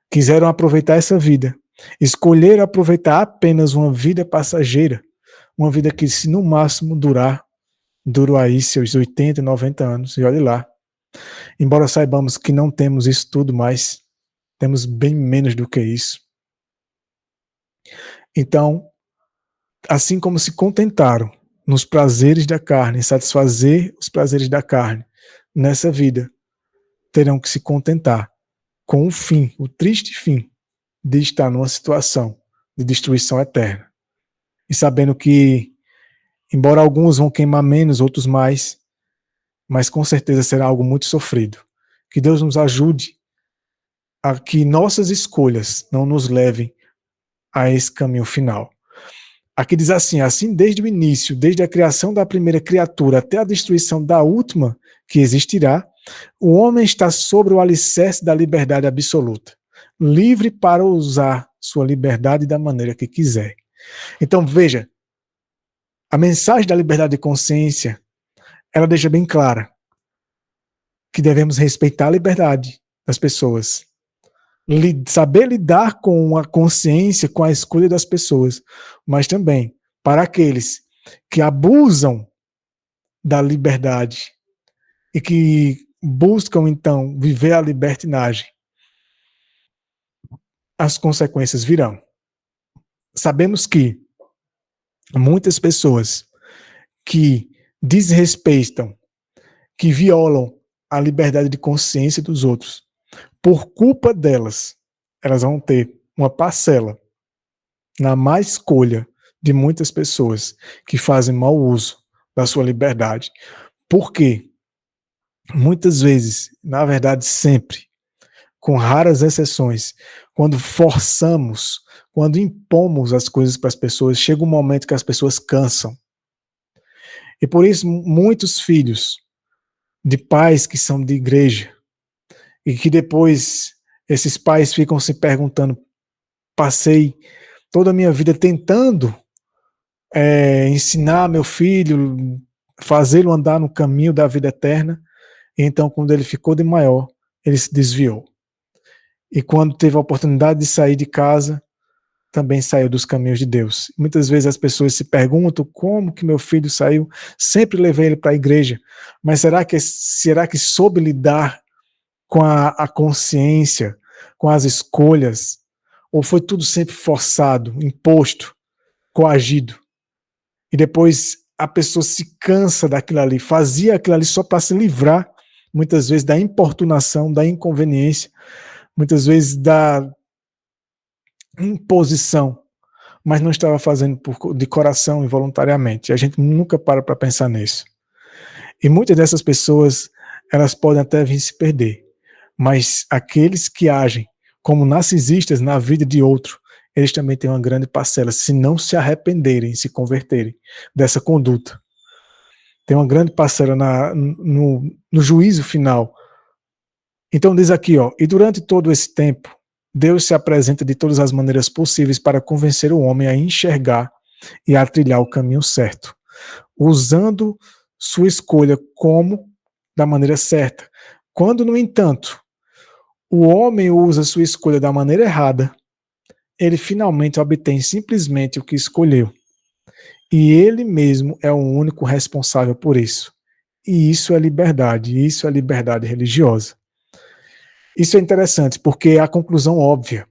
Quiseram aproveitar essa vida, escolheram aproveitar apenas uma vida passageira, uma vida que, se no máximo durou aí seus 80, 90 anos, e olhe lá. Embora saibamos que não temos isso tudo mais, temos bem menos do que isso. Então, assim como se contentaram nos prazeres da carne, satisfazer os prazeres da carne nessa vida, terão que se contentar com o fim, o triste fim, de estar numa situação de destruição eterna. E sabendo que, embora alguns vão queimar menos, outros mais, mas com certeza será algo muito sofrido. Que Deus nos ajude a que nossas escolhas não nos levem a esse caminho final. Aqui diz assim desde o início, desde a criação da primeira criatura até a destruição da última que existirá, o homem está sobre o alicerce da liberdade absoluta, livre para usar sua liberdade da maneira que quiser. Então veja, a mensagem da liberdade de consciência, ela deixa bem clara que devemos respeitar a liberdade das pessoas, saber lidar com a consciência, com a escolha das pessoas, mas também para aqueles que abusam da liberdade e que buscam, então, viver a libertinagem, as consequências virão. Sabemos que muitas pessoas que desrespeitam, que violam a liberdade de consciência dos outros, por culpa delas, elas vão ter uma parcela na má escolha de muitas pessoas que fazem mau uso da sua liberdade. Porque muitas vezes, na verdade sempre, com raras exceções, quando forçamos, quando impomos as coisas para as pessoas, chega um momento que as pessoas cansam. E por isso muitos filhos de pais que são de igreja e que depois esses pais ficam se perguntando, passei toda a minha vida tentando ensinar meu filho, fazê-lo andar no caminho da vida eterna, e então quando ele ficou de maior, ele se desviou. E quando teve a oportunidade de sair de casa, também saiu dos caminhos de Deus. Muitas vezes as pessoas se perguntam como que meu filho saiu, sempre levei ele para a igreja, mas será que soube lidar com a consciência, com as escolhas, ou foi tudo sempre forçado, imposto, coagido? E depois a pessoa se cansa daquilo ali, fazia aquilo ali só para se livrar, muitas vezes, da importunação, da inconveniência, muitas vezes da imposição, mas não estava fazendo de coração e voluntariamente. A gente nunca para pensar nisso. E muitas dessas pessoas, elas podem até vir se perder, mas aqueles que agem como narcisistas na vida de outro, eles também têm uma grande parcela, se não se arrependerem, se converterem dessa conduta. Tem uma grande parcela no juízo final. Então diz aqui, e durante todo esse tempo, Deus se apresenta de todas as maneiras possíveis para convencer o homem a enxergar e a trilhar o caminho certo, usando sua escolha como da maneira certa. Quando, no entanto, o homem usa sua escolha da maneira errada, ele finalmente obtém simplesmente o que escolheu. E ele mesmo é o único responsável por isso. E isso é liberdade religiosa. Isso é interessante, porque é a conclusão óbvia.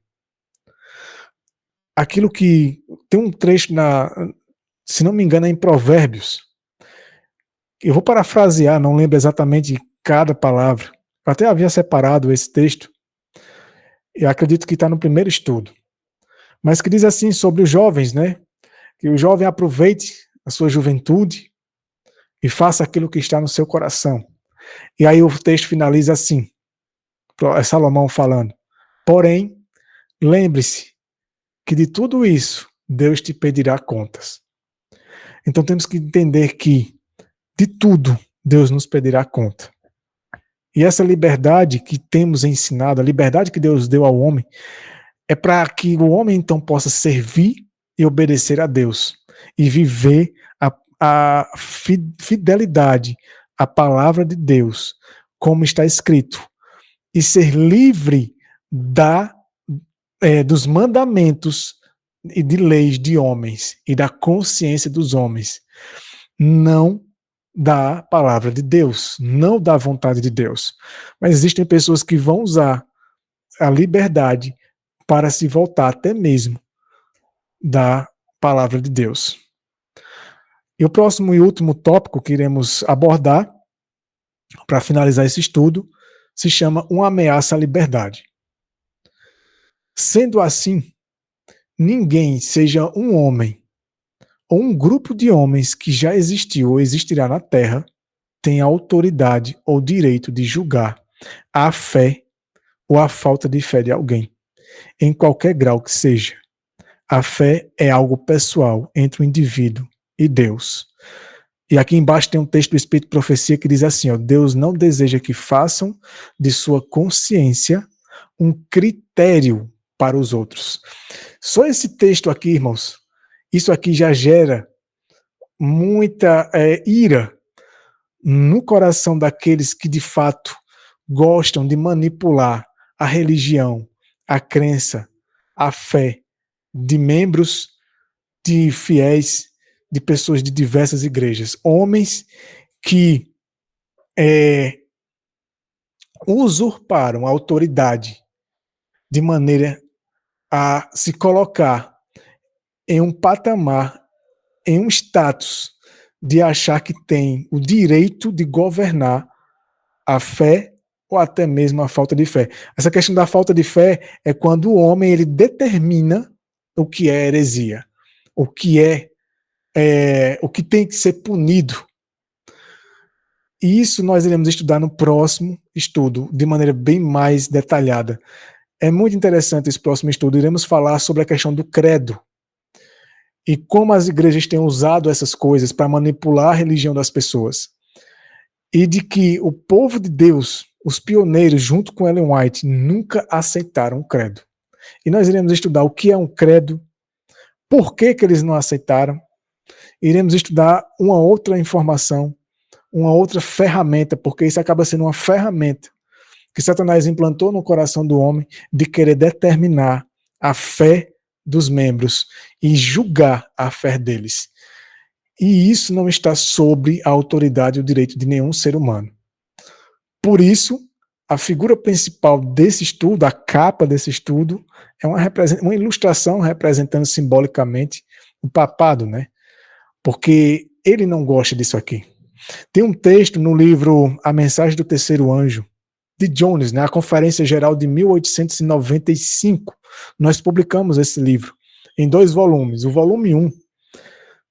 Aquilo que tem um trecho se não me engano, é em Provérbios. Eu vou parafrasear, não lembro exatamente cada palavra, Eu até havia separado esse texto, eu acredito que está no primeiro estudo, mas que diz assim sobre os jovens, né? Que o jovem aproveite a sua juventude e faça aquilo que está no seu coração. E aí o texto finaliza assim, é Salomão falando: porém, lembre-se que de tudo isso Deus te pedirá contas. Então temos que entender que de tudo Deus nos pedirá conta. E essa liberdade que temos ensinado, a liberdade que Deus deu ao homem, é para que o homem então possa servir e obedecer a Deus e viver a fidelidade à palavra de Deus, como está escrito, e ser livre dos mandamentos e de leis de homens e da consciência dos homens, não da palavra de Deus, não da vontade de Deus. Mas existem pessoas que vão usar a liberdade para se voltar até mesmo da palavra de Deus. E o próximo e último tópico que iremos abordar, para finalizar esse estudo, se chama uma ameaça à liberdade. Sendo assim, ninguém, seja um homem ou um grupo de homens que já existiu ou existirá na Terra, tem autoridade ou direito de julgar a fé ou a falta de fé de alguém, em qualquer grau que seja. A fé é algo pessoal entre o indivíduo e Deus. E aqui embaixo tem um texto do Espírito de Profecia que diz assim, ó, Deus não deseja que façam de sua consciência um critério para os outros. Só esse texto aqui, irmãos, isso aqui já gera muita ira no coração daqueles que de fato gostam de manipular a religião, a crença, a fé de membros, de fiéis, de pessoas de diversas igrejas. Homens que usurparam a autoridade de maneira a se colocar em um patamar, em um status de achar que tem o direito de governar a fé ou até mesmo a falta de fé. Essa questão da falta de fé é quando o homem ele determina o que é heresia, o que o que tem que ser punido. E isso nós iremos estudar no próximo estudo, de maneira bem mais detalhada. É muito interessante esse próximo estudo. Iremos falar sobre a questão do credo e como as igrejas têm usado essas coisas para manipular a religião das pessoas. E de que o povo de Deus, os pioneiros, junto com Ellen White, nunca aceitaram o credo. E nós iremos estudar o que é um credo, por que eles não aceitaram. Iremos estudar uma outra informação, uma outra ferramenta, porque isso acaba sendo uma ferramenta que Satanás implantou no coração do homem de querer determinar a fé dos membros e julgar a fé deles. E isso não está sobre a autoridade e o direito de nenhum ser humano. Por isso, a figura principal desse estudo, a capa desse estudo, é uma ilustração representando simbolicamente o papado, né? Porque ele não gosta disso aqui. Tem um texto no livro A Mensagem do Terceiro Anjo, de Jones, né, a Conferência Geral de 1895. Nós publicamos esse livro em 2 volumes. O volume 1,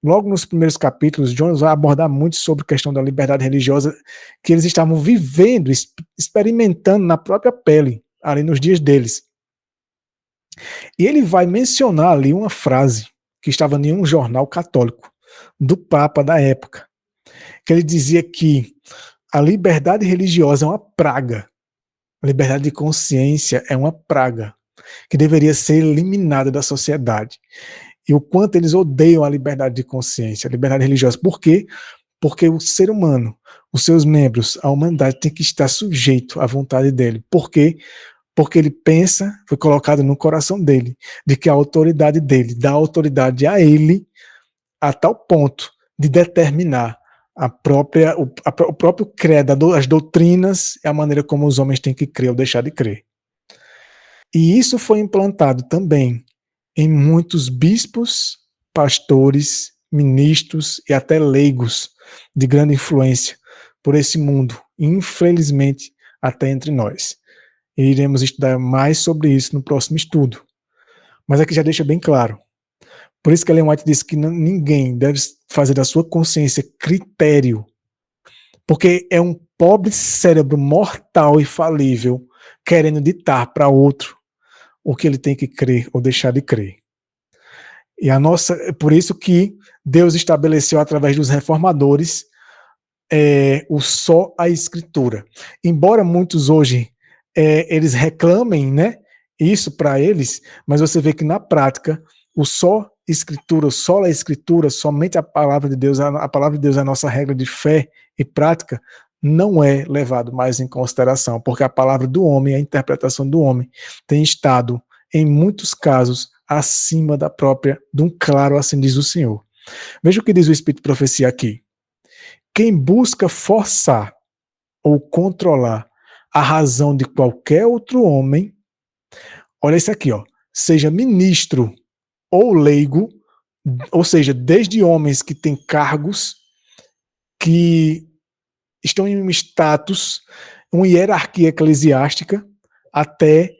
logo nos primeiros capítulos, Jones vai abordar muito sobre a questão da liberdade religiosa que eles estavam vivendo, experimentando na própria pele, ali nos dias deles. E ele vai mencionar ali uma frase que estava em um jornal católico, do Papa da época, que ele dizia que a liberdade religiosa é uma praga. A liberdade de consciência é uma praga que deveria ser eliminada da sociedade. E o quanto eles odeiam a liberdade de consciência, a liberdade religiosa. Por quê? Porque o ser humano, os seus membros, a humanidade tem que estar sujeito à vontade dele. Por quê? Porque ele pensa, foi colocado no coração dele, de que a autoridade dele dá autoridade a ele a tal ponto de determinar o próprio credo, as doutrinas e a maneira como os homens têm que crer ou deixar de crer. E isso foi implantado também em muitos bispos, pastores, ministros e até leigos de grande influência por esse mundo. Infelizmente, até entre nós. E iremos estudar mais sobre isso no próximo estudo. Mas aqui já deixa bem claro. Por isso que Ellen White disse que ninguém deve fazer da sua consciência critério, porque é um pobre cérebro mortal e falível querendo ditar para outro o que ele tem que crer ou deixar de crer. E por isso que Deus estabeleceu através dos reformadores o só a Escritura. Embora muitos hoje eles reclamem, né, isso para eles, mas você vê que na prática o só Escritura, só a Escritura, somente a palavra de Deus, a palavra de Deus é a nossa regra de fé e prática, não é levado mais em consideração, porque a palavra do homem, a interpretação do homem, tem estado, em muitos casos, acima da própria, de um claro, assim diz o Senhor. Veja o que diz o Espírito de Profecia aqui. Quem busca forçar ou controlar a razão de qualquer outro homem, olha isso aqui, ó, seja ministro ou leigo, ou seja, desde homens que têm cargos, que estão em um status, uma hierarquia eclesiástica, até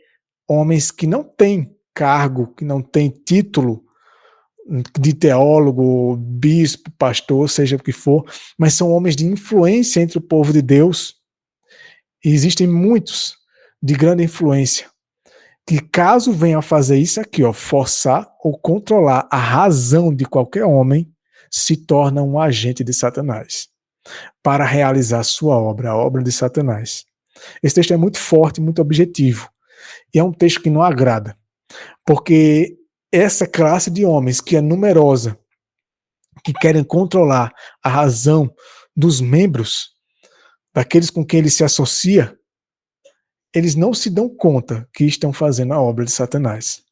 homens que não têm cargo, que não têm título de teólogo, bispo, pastor, seja o que for, mas são homens de influência entre o povo de Deus. E existem muitos de grande influência que, caso venham a fazer isso aqui, ó, forçar ou controlar a razão de qualquer homem, se torna um agente de Satanás para realizar sua obra, a obra de Satanás. Esse texto é muito forte, muito objetivo. E é um texto que não agrada, porque essa classe de homens que é numerosa, que querem controlar a razão dos membros, daqueles com quem ele se associa, eles não se dão conta que estão fazendo a obra de Satanás.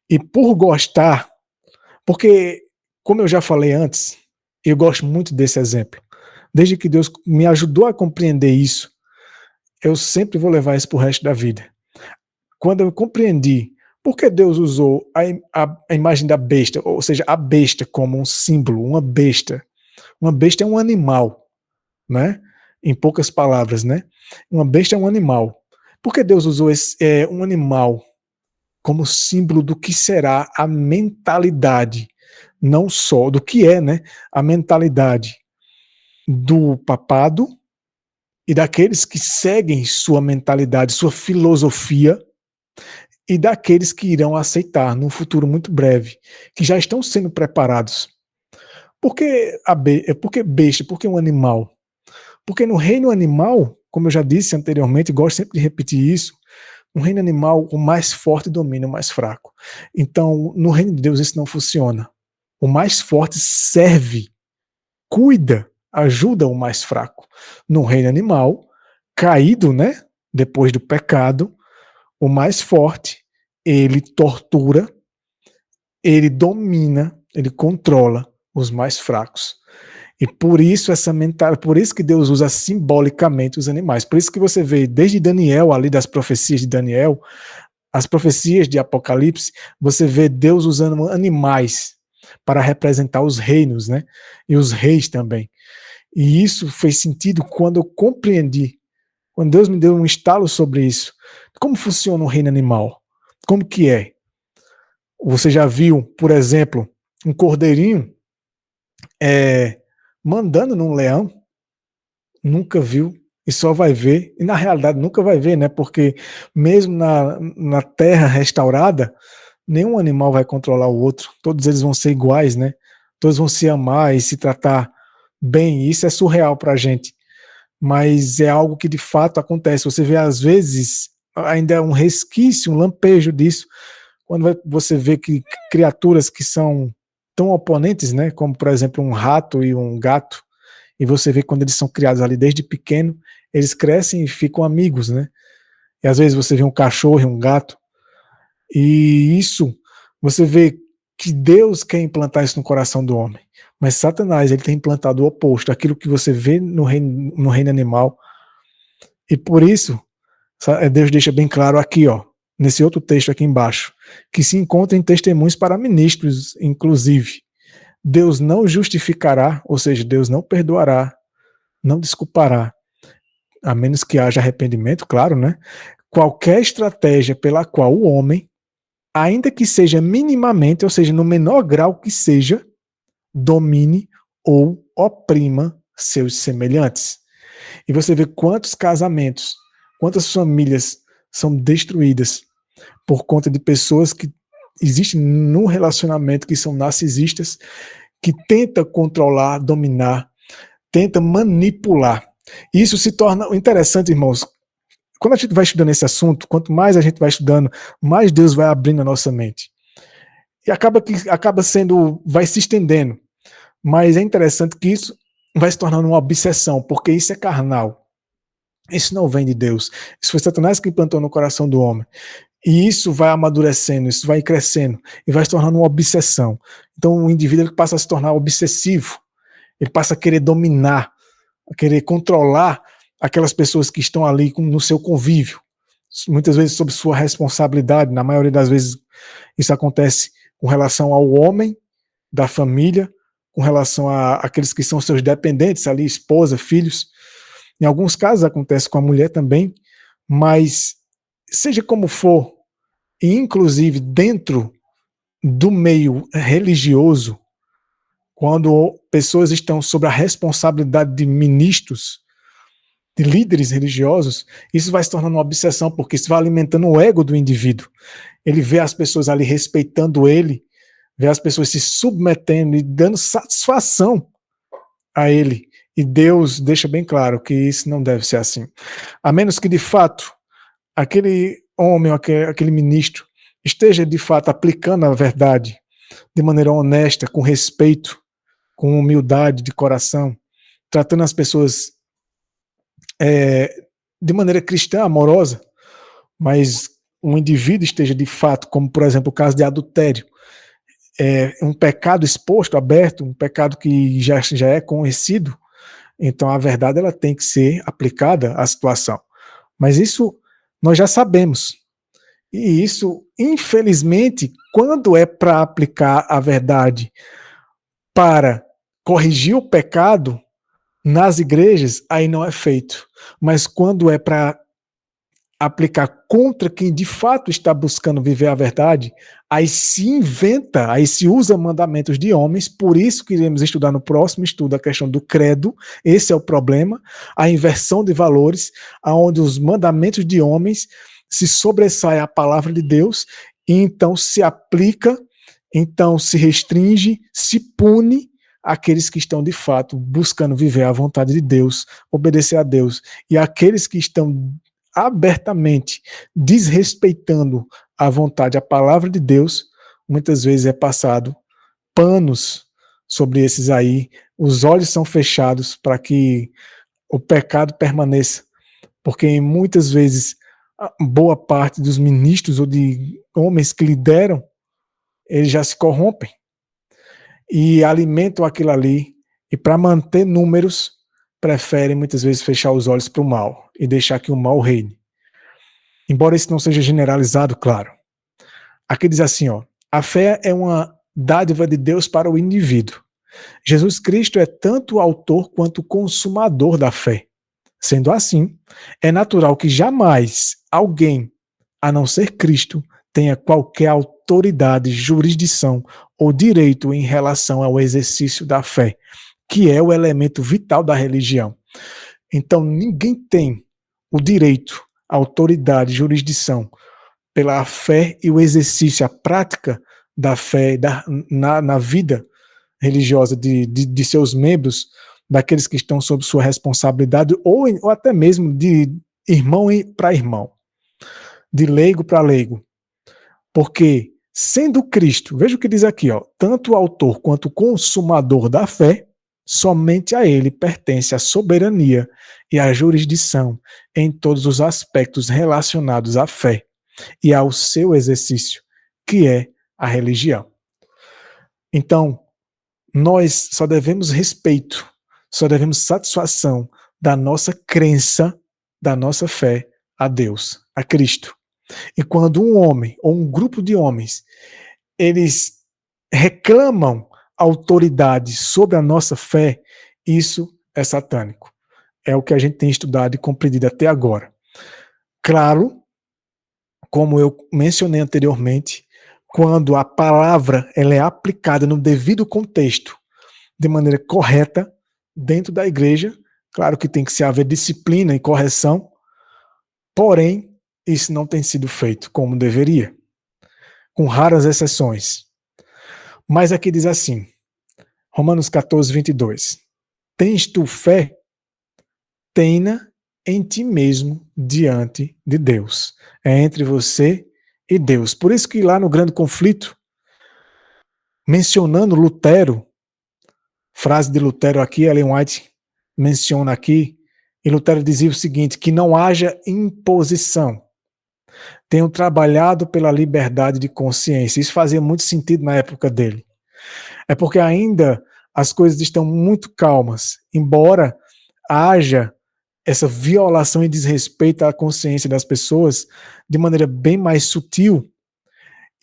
E por gostar, porque, como eu já falei antes, eu gosto muito desse exemplo. Desde que Deus me ajudou a compreender isso, eu sempre vou levar isso para o resto da vida. Quando eu compreendi por que Deus usou a imagem da besta, ou seja, a besta como um símbolo, uma besta. Uma besta é um animal, né? Em poucas palavras, né? Uma besta é um animal. Por que Deus usou um animal como símbolo do que será a mentalidade, não só do que é, né? A mentalidade do papado e daqueles que seguem sua mentalidade, sua filosofia, e daqueles que irão aceitar num futuro muito breve, que já estão sendo preparados. Por que besta? Por que um animal? Porque no reino animal, como eu já disse anteriormente, gosto sempre de repetir isso, no reino animal o mais forte domina o mais fraco. Então, no reino de Deus isso não funciona. O mais forte serve, cuida, ajuda o mais fraco. No reino animal, caído, né, depois do pecado, o mais forte, ele tortura, ele domina, ele controla os mais fracos. E por isso por isso que Deus usa simbolicamente os animais. Por isso que você vê desde Daniel, ali das profecias de Daniel, as profecias de Apocalipse, você vê Deus usando animais para representar os reinos, né? E os reis também. E isso fez sentido quando eu compreendi, quando Deus me deu um estalo sobre isso. Como funciona o reino animal? Como que é? Você já viu, por exemplo, um cordeirinho mandando num leão? Nunca viu e só vai ver, e na realidade nunca vai ver, né? Porque mesmo na terra restaurada, nenhum animal vai controlar o outro, todos eles vão ser iguais, né? Todos vão se amar e se tratar bem, e isso é surreal pra gente, mas é algo que de fato acontece. Você vê às vezes ainda é um resquício, um lampejo disso, quando você vê que criaturas que são tão oponentes, né? Como por exemplo um rato e um gato, e você vê quando eles são criados ali desde pequeno, eles crescem e ficam amigos, né? E às vezes você vê um cachorro e um gato, e isso, você vê que Deus quer implantar isso no coração do homem, mas Satanás, ele tem implantado o oposto, aquilo que você vê no reino animal, e por isso, Deus deixa bem claro aqui, ó, nesse outro texto aqui embaixo, que se encontrem testemunhos para ministros, inclusive. Deus não justificará, ou seja, Deus não perdoará, não desculpará a menos que haja arrependimento, claro, né? Qualquer estratégia pela qual o homem, ainda que seja minimamente, ou seja, no menor grau que seja, domine ou oprima seus semelhantes. E você vê quantos casamentos, quantas famílias são destruídas por conta de pessoas que existem no relacionamento que são narcisistas, que tentam controlar, dominar, tentam manipular. Isso se torna interessante, irmãos. Quando a gente vai estudando esse assunto, quanto mais a gente vai estudando, mais Deus vai abrindo a nossa mente. E acaba sendo, vai se estendendo. Mas é interessante que isso vai se tornando uma obsessão, porque isso é carnal. Isso não vem de Deus. Isso foi Satanás que implantou no coração do homem. E isso vai amadurecendo, isso vai crescendo e vai se tornando uma obsessão. Então o indivíduo ele passa a se tornar obsessivo, ele passa a querer dominar, a querer controlar aquelas pessoas que estão ali no seu convívio, muitas vezes sob sua responsabilidade. Na maioria das vezes isso acontece com relação ao homem da família, com relação a aqueles que são seus dependentes ali, esposa, filhos. Em alguns casos acontece com a mulher também, mas seja como for, e inclusive dentro do meio religioso, quando pessoas estão sob a responsabilidade de ministros, de líderes religiosos, isso vai se tornando uma obsessão, porque isso vai alimentando o ego do indivíduo. Ele vê as pessoas ali respeitando ele, vê as pessoas se submetendo e dando satisfação a ele. E Deus deixa bem claro que isso não deve ser assim. A menos que, de fato, aquele homem, aquele ministro, esteja, de fato, aplicando a verdade de maneira honesta, com respeito, com humildade de coração, tratando as pessoas de maneira cristã, amorosa, mas um indivíduo esteja, de fato, como, por exemplo, o caso de adultério, um pecado exposto, aberto, um pecado que já é conhecido, então a verdade ela tem que ser aplicada à situação. Mas isso nós já sabemos. E isso, infelizmente, quando é para aplicar a verdade para corrigir o pecado nas igrejas, aí não é feito. Mas quando é para aplicar contra quem de fato está buscando viver a verdade, aí se inventa, aí se usa mandamentos de homens. Por isso que iremos estudar no próximo estudo a questão do credo. Esse é o problema, a inversão de valores, onde os mandamentos de homens se sobressaem à palavra de Deus, e então se aplica, então se restringe, se pune aqueles que estão de fato buscando viver a vontade de Deus, obedecer a Deus, e aqueles que estão abertamente desrespeitando a vontade, a palavra de Deus, muitas vezes é passado panos sobre esses aí, os olhos são fechados para que o pecado permaneça, porque muitas vezes boa parte dos ministros ou de homens que lideram, eles já se corrompem e alimentam aquilo ali, e para manter números, preferem muitas vezes fechar os olhos para o mal e deixar que o mal reine. Embora isso não seja generalizado, claro. Aqui diz assim, ó, a fé é uma dádiva de Deus para o indivíduo. Jesus Cristo é tanto o autor quanto o consumador da fé. Sendo assim, é natural que jamais alguém, a não ser Cristo, tenha qualquer autoridade, jurisdição ou direito em relação ao exercício da fé, que é o elemento vital da religião. Então, ninguém tem o direito, a autoridade, jurisdição pela fé e o exercício, a prática da fé na vida religiosa de seus membros, daqueles que estão sob sua responsabilidade, ou até mesmo de irmão para irmão, de leigo para leigo. Porque, sendo Cristo, veja o que diz aqui, ó, tanto o autor quanto o consumador da fé, somente a ele pertence a soberania e a jurisdição em todos os aspectos relacionados à fé e ao seu exercício, que é a religião. Então, nós só devemos respeito, só devemos satisfação da nossa crença, da nossa fé a Deus, a Cristo. E quando um homem ou um grupo de homens, eles reclamam autoridade sobre a nossa fé, isso é satânico. É o que a gente tem estudado e compreendido até agora. Claro, como eu mencionei anteriormente, quando a palavra ela é aplicada no devido contexto, de maneira correta, dentro da igreja, claro que tem que se haver disciplina e correção, porém, isso não tem sido feito como deveria, com raras exceções. Mas aqui diz assim, Romanos 14, 22. Tens tu fé? Tenha em ti mesmo diante de Deus. É entre você e Deus. Por isso que lá no grande conflito, mencionando Lutero, frase de Lutero aqui, Ellen White menciona aqui, e Lutero dizia o seguinte, que não haja imposição. Tenho trabalhado pela liberdade de consciência. Isso fazia muito sentido na época dele. É porque ainda as coisas estão muito calmas, embora haja essa violação e desrespeito à consciência das pessoas de maneira bem mais sutil,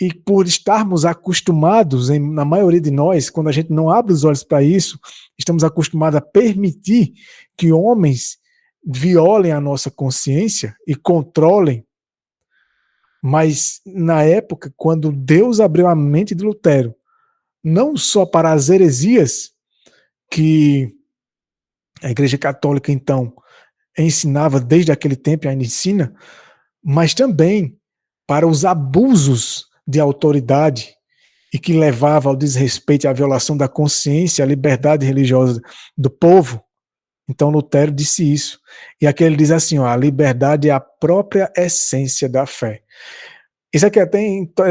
e por estarmos acostumados, na maioria de nós, quando a gente não abre os olhos para isso, estamos acostumados a permitir que homens violem a nossa consciência e controlem. Mas na época, quando Deus abriu a mente de Lutero, não só para as heresias que a Igreja Católica então ensinava desde aquele tempo e ainda ensina, mas também para os abusos de autoridade e que levava ao desrespeito e à violação da consciência, à liberdade religiosa do povo. Então Lutero disse isso. E aqui ele diz assim, ó, a liberdade é a própria essência da fé. Isso aqui é até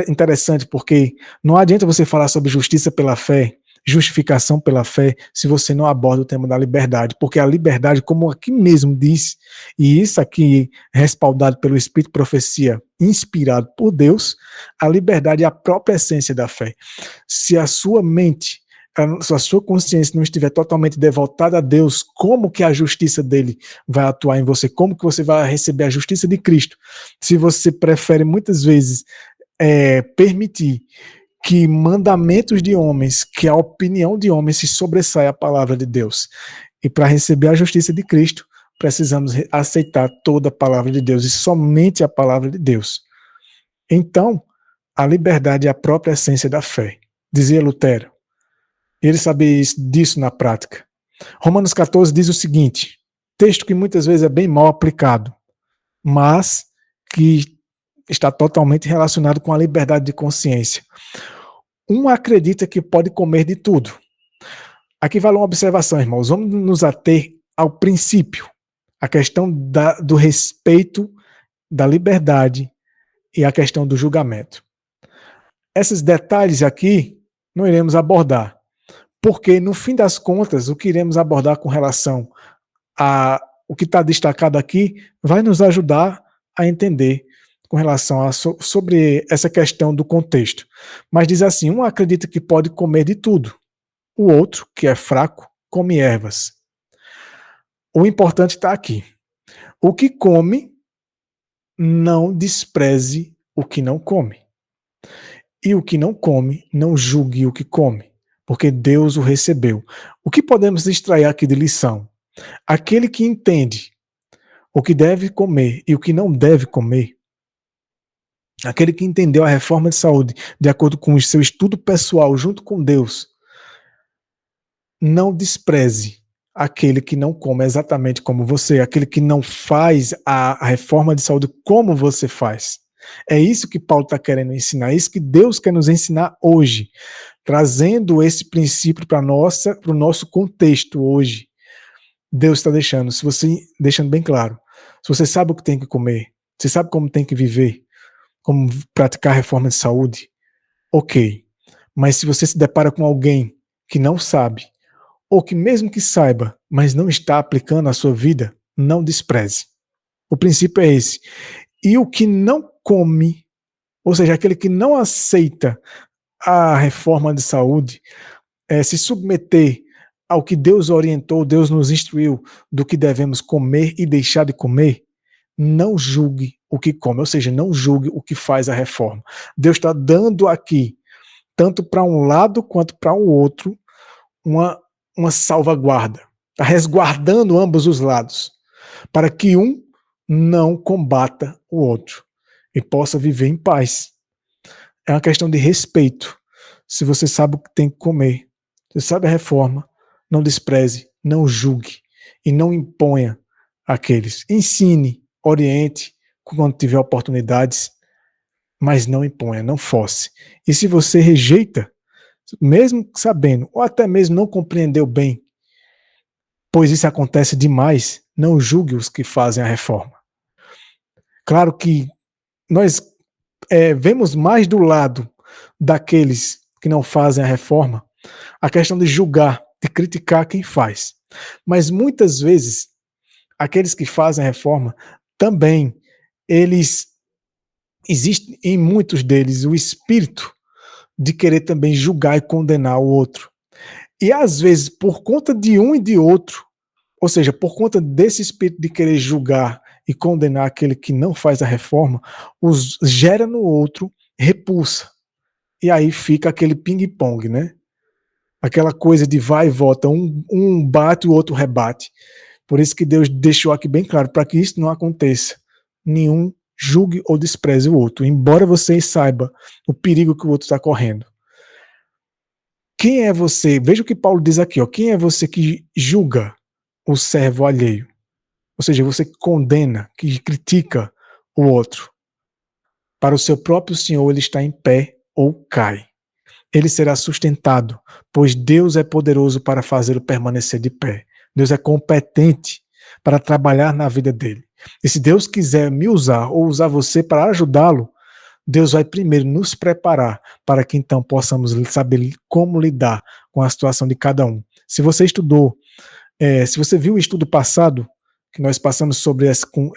interessante, porque não adianta você falar sobre justiça pela fé, justificação pela fé, se você não aborda o tema da liberdade, porque a liberdade, como aqui mesmo diz, e isso aqui respaldado pelo Espírito Profecia, inspirado por Deus, a liberdade é a própria essência da fé. Se a sua mente, se a sua consciência não estiver totalmente devotada a Deus, como que a justiça dele vai atuar em você? Como que você vai receber a justiça de Cristo? Se você prefere muitas vezes permitir que mandamentos de homens, que a opinião de homens se sobressaia à palavra de Deus. E para receber a justiça de Cristo, precisamos aceitar toda a palavra de Deus e somente a palavra de Deus. Então, a liberdade é a própria essência da fé, dizia Lutero. Ele sabia disso na prática. Romanos 14 diz o seguinte, texto que muitas vezes é bem mal aplicado, mas que está totalmente relacionado com a liberdade de consciência. Um acredita que pode comer de tudo. Aqui vale uma observação, irmãos. Vamos nos ater ao princípio, a questão do respeito, da liberdade e a questão do julgamento. Esses detalhes aqui não iremos abordar, porque no fim das contas, o que iremos abordar com relação a o que está destacado aqui vai nos ajudar a entender com relação a sobre essa questão do contexto. Mas diz assim, um acredita que pode comer de tudo, o outro, que é fraco, come ervas. O importante está aqui. O que come, não despreze o que não come. E o que não come, não julgue o que come, porque Deus o recebeu. O que podemos extrair aqui de lição? Aquele que entende o que deve comer e o que não deve comer, aquele que entendeu a reforma de saúde de acordo com o seu estudo pessoal junto com Deus, não despreze aquele que não come exatamente como você, aquele que não faz a reforma de saúde como você faz. É isso que Paulo está querendo ensinar, é isso que Deus quer nos ensinar hoje, trazendo esse princípio para o nosso contexto hoje. Deus está deixando bem claro. Se você sabe o que tem que comer, você sabe como tem que viver, como praticar reforma de saúde, ok. Mas se você se depara com alguém que não sabe, ou que mesmo que saiba, mas não está aplicando a sua vida, não despreze. O princípio é esse. E o que não come, ou seja, aquele que não aceita a reforma de saúde, se submeter ao que Deus orientou, Deus nos instruiu do que devemos comer e deixar de comer, não julgue o que come, ou seja, não julgue o que faz a reforma. Deus está dando aqui, tanto para um lado quanto para o outro, uma salvaguarda. está resguardando ambos os lados, para que um não combata o outro e possa viver em paz. É uma questão de respeito. Se você sabe o que tem que comer, você sabe a reforma, não despreze, não julgue e não imponha àqueles. Ensine, oriente quando tiver oportunidades, mas não imponha, não force. E se você rejeita, mesmo sabendo, ou até mesmo não compreendeu bem, pois isso acontece demais, não julgue os que fazem a reforma. Claro que nós vemos mais do lado daqueles que não fazem a reforma a questão de julgar, de criticar quem faz. Mas muitas vezes, aqueles que fazem a reforma também, eles existe em muitos deles o espírito de querer também julgar e condenar o outro. E às vezes, por conta de um e de outro, ou seja, por conta desse espírito de querer julgar e condenar aquele que não faz a reforma, gera no outro repulsa. E aí fica aquele ping-pong, né? Aquela coisa de vai e volta, um bate, o outro rebate. Por isso que Deus deixou aqui bem claro, para que isso não aconteça. Nenhum julgue ou despreze o outro, embora você saiba o perigo que o outro está correndo. Quem é você? Veja o que Paulo diz aqui, ó. Quem é você que julga o servo alheio? Ou seja, você que condena, que critica o outro. Para o seu próprio Senhor ele está em pé ou cai. Ele será sustentado, pois Deus é poderoso para fazê-lo permanecer de pé. Deus é competente para trabalhar na vida dele. E se Deus quiser me usar ou usar você para ajudá-lo, Deus vai primeiro nos preparar para que então possamos saber como lidar com a situação de cada um. Se você estudou, se você viu o estudo passado, que nós passamos sobre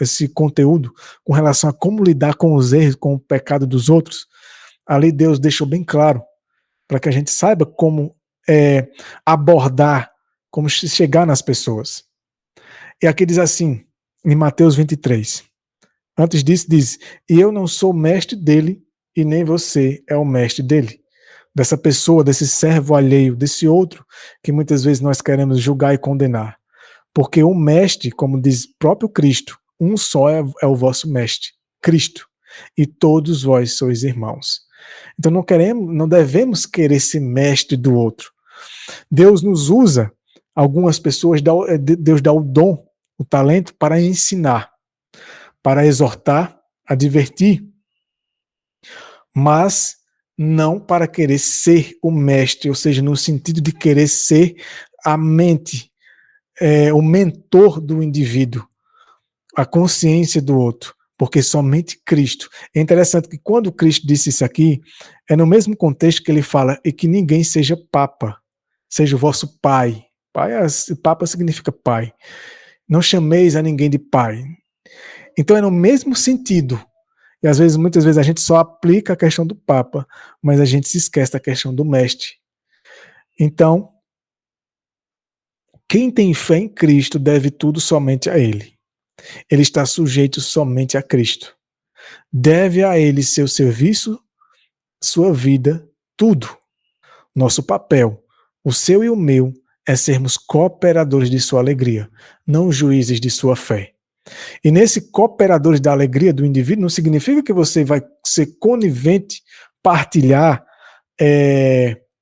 esse conteúdo com relação a como lidar com os erros, com o pecado dos outros, ali Deus deixou bem claro para que a gente saiba como abordar, como chegar nas pessoas. E aqui diz assim, em Mateus 23. Antes disso diz, e eu não sou mestre dele, e nem você é o mestre dele. Dessa pessoa, desse servo alheio, desse outro, que muitas vezes nós queremos julgar e condenar. Porque o mestre, como diz próprio Cristo, um só é o vosso mestre, Cristo. E todos vós sois irmãos. Então não devemos querer ser mestre do outro. Deus nos usa, algumas pessoas, Deus dá o dom, o talento para ensinar, para exortar, advertir, mas não para querer ser o mestre, ou seja, no sentido de querer ser a mente, o mentor do indivíduo, a consciência do outro. Porque somente Cristo. É interessante que quando Cristo disse isso aqui, é no mesmo contexto que ele fala, e que ninguém seja papa, seja o vosso pai. Papa significa pai. Não chameis a ninguém de pai. Então é no mesmo sentido. E às vezes, muitas vezes, a gente só aplica a questão do papa, mas a gente se esquece da questão do mestre. Então, quem tem fé em Cristo deve tudo somente a ele. Ele está sujeito somente a Cristo. Deve a ele seu serviço, sua vida, tudo. Nosso papel, o seu e o meu, é sermos cooperadores de sua alegria, não juízes de sua fé. E nesse cooperadores da alegria do indivíduo não significa que você vai ser conivente, partilhar,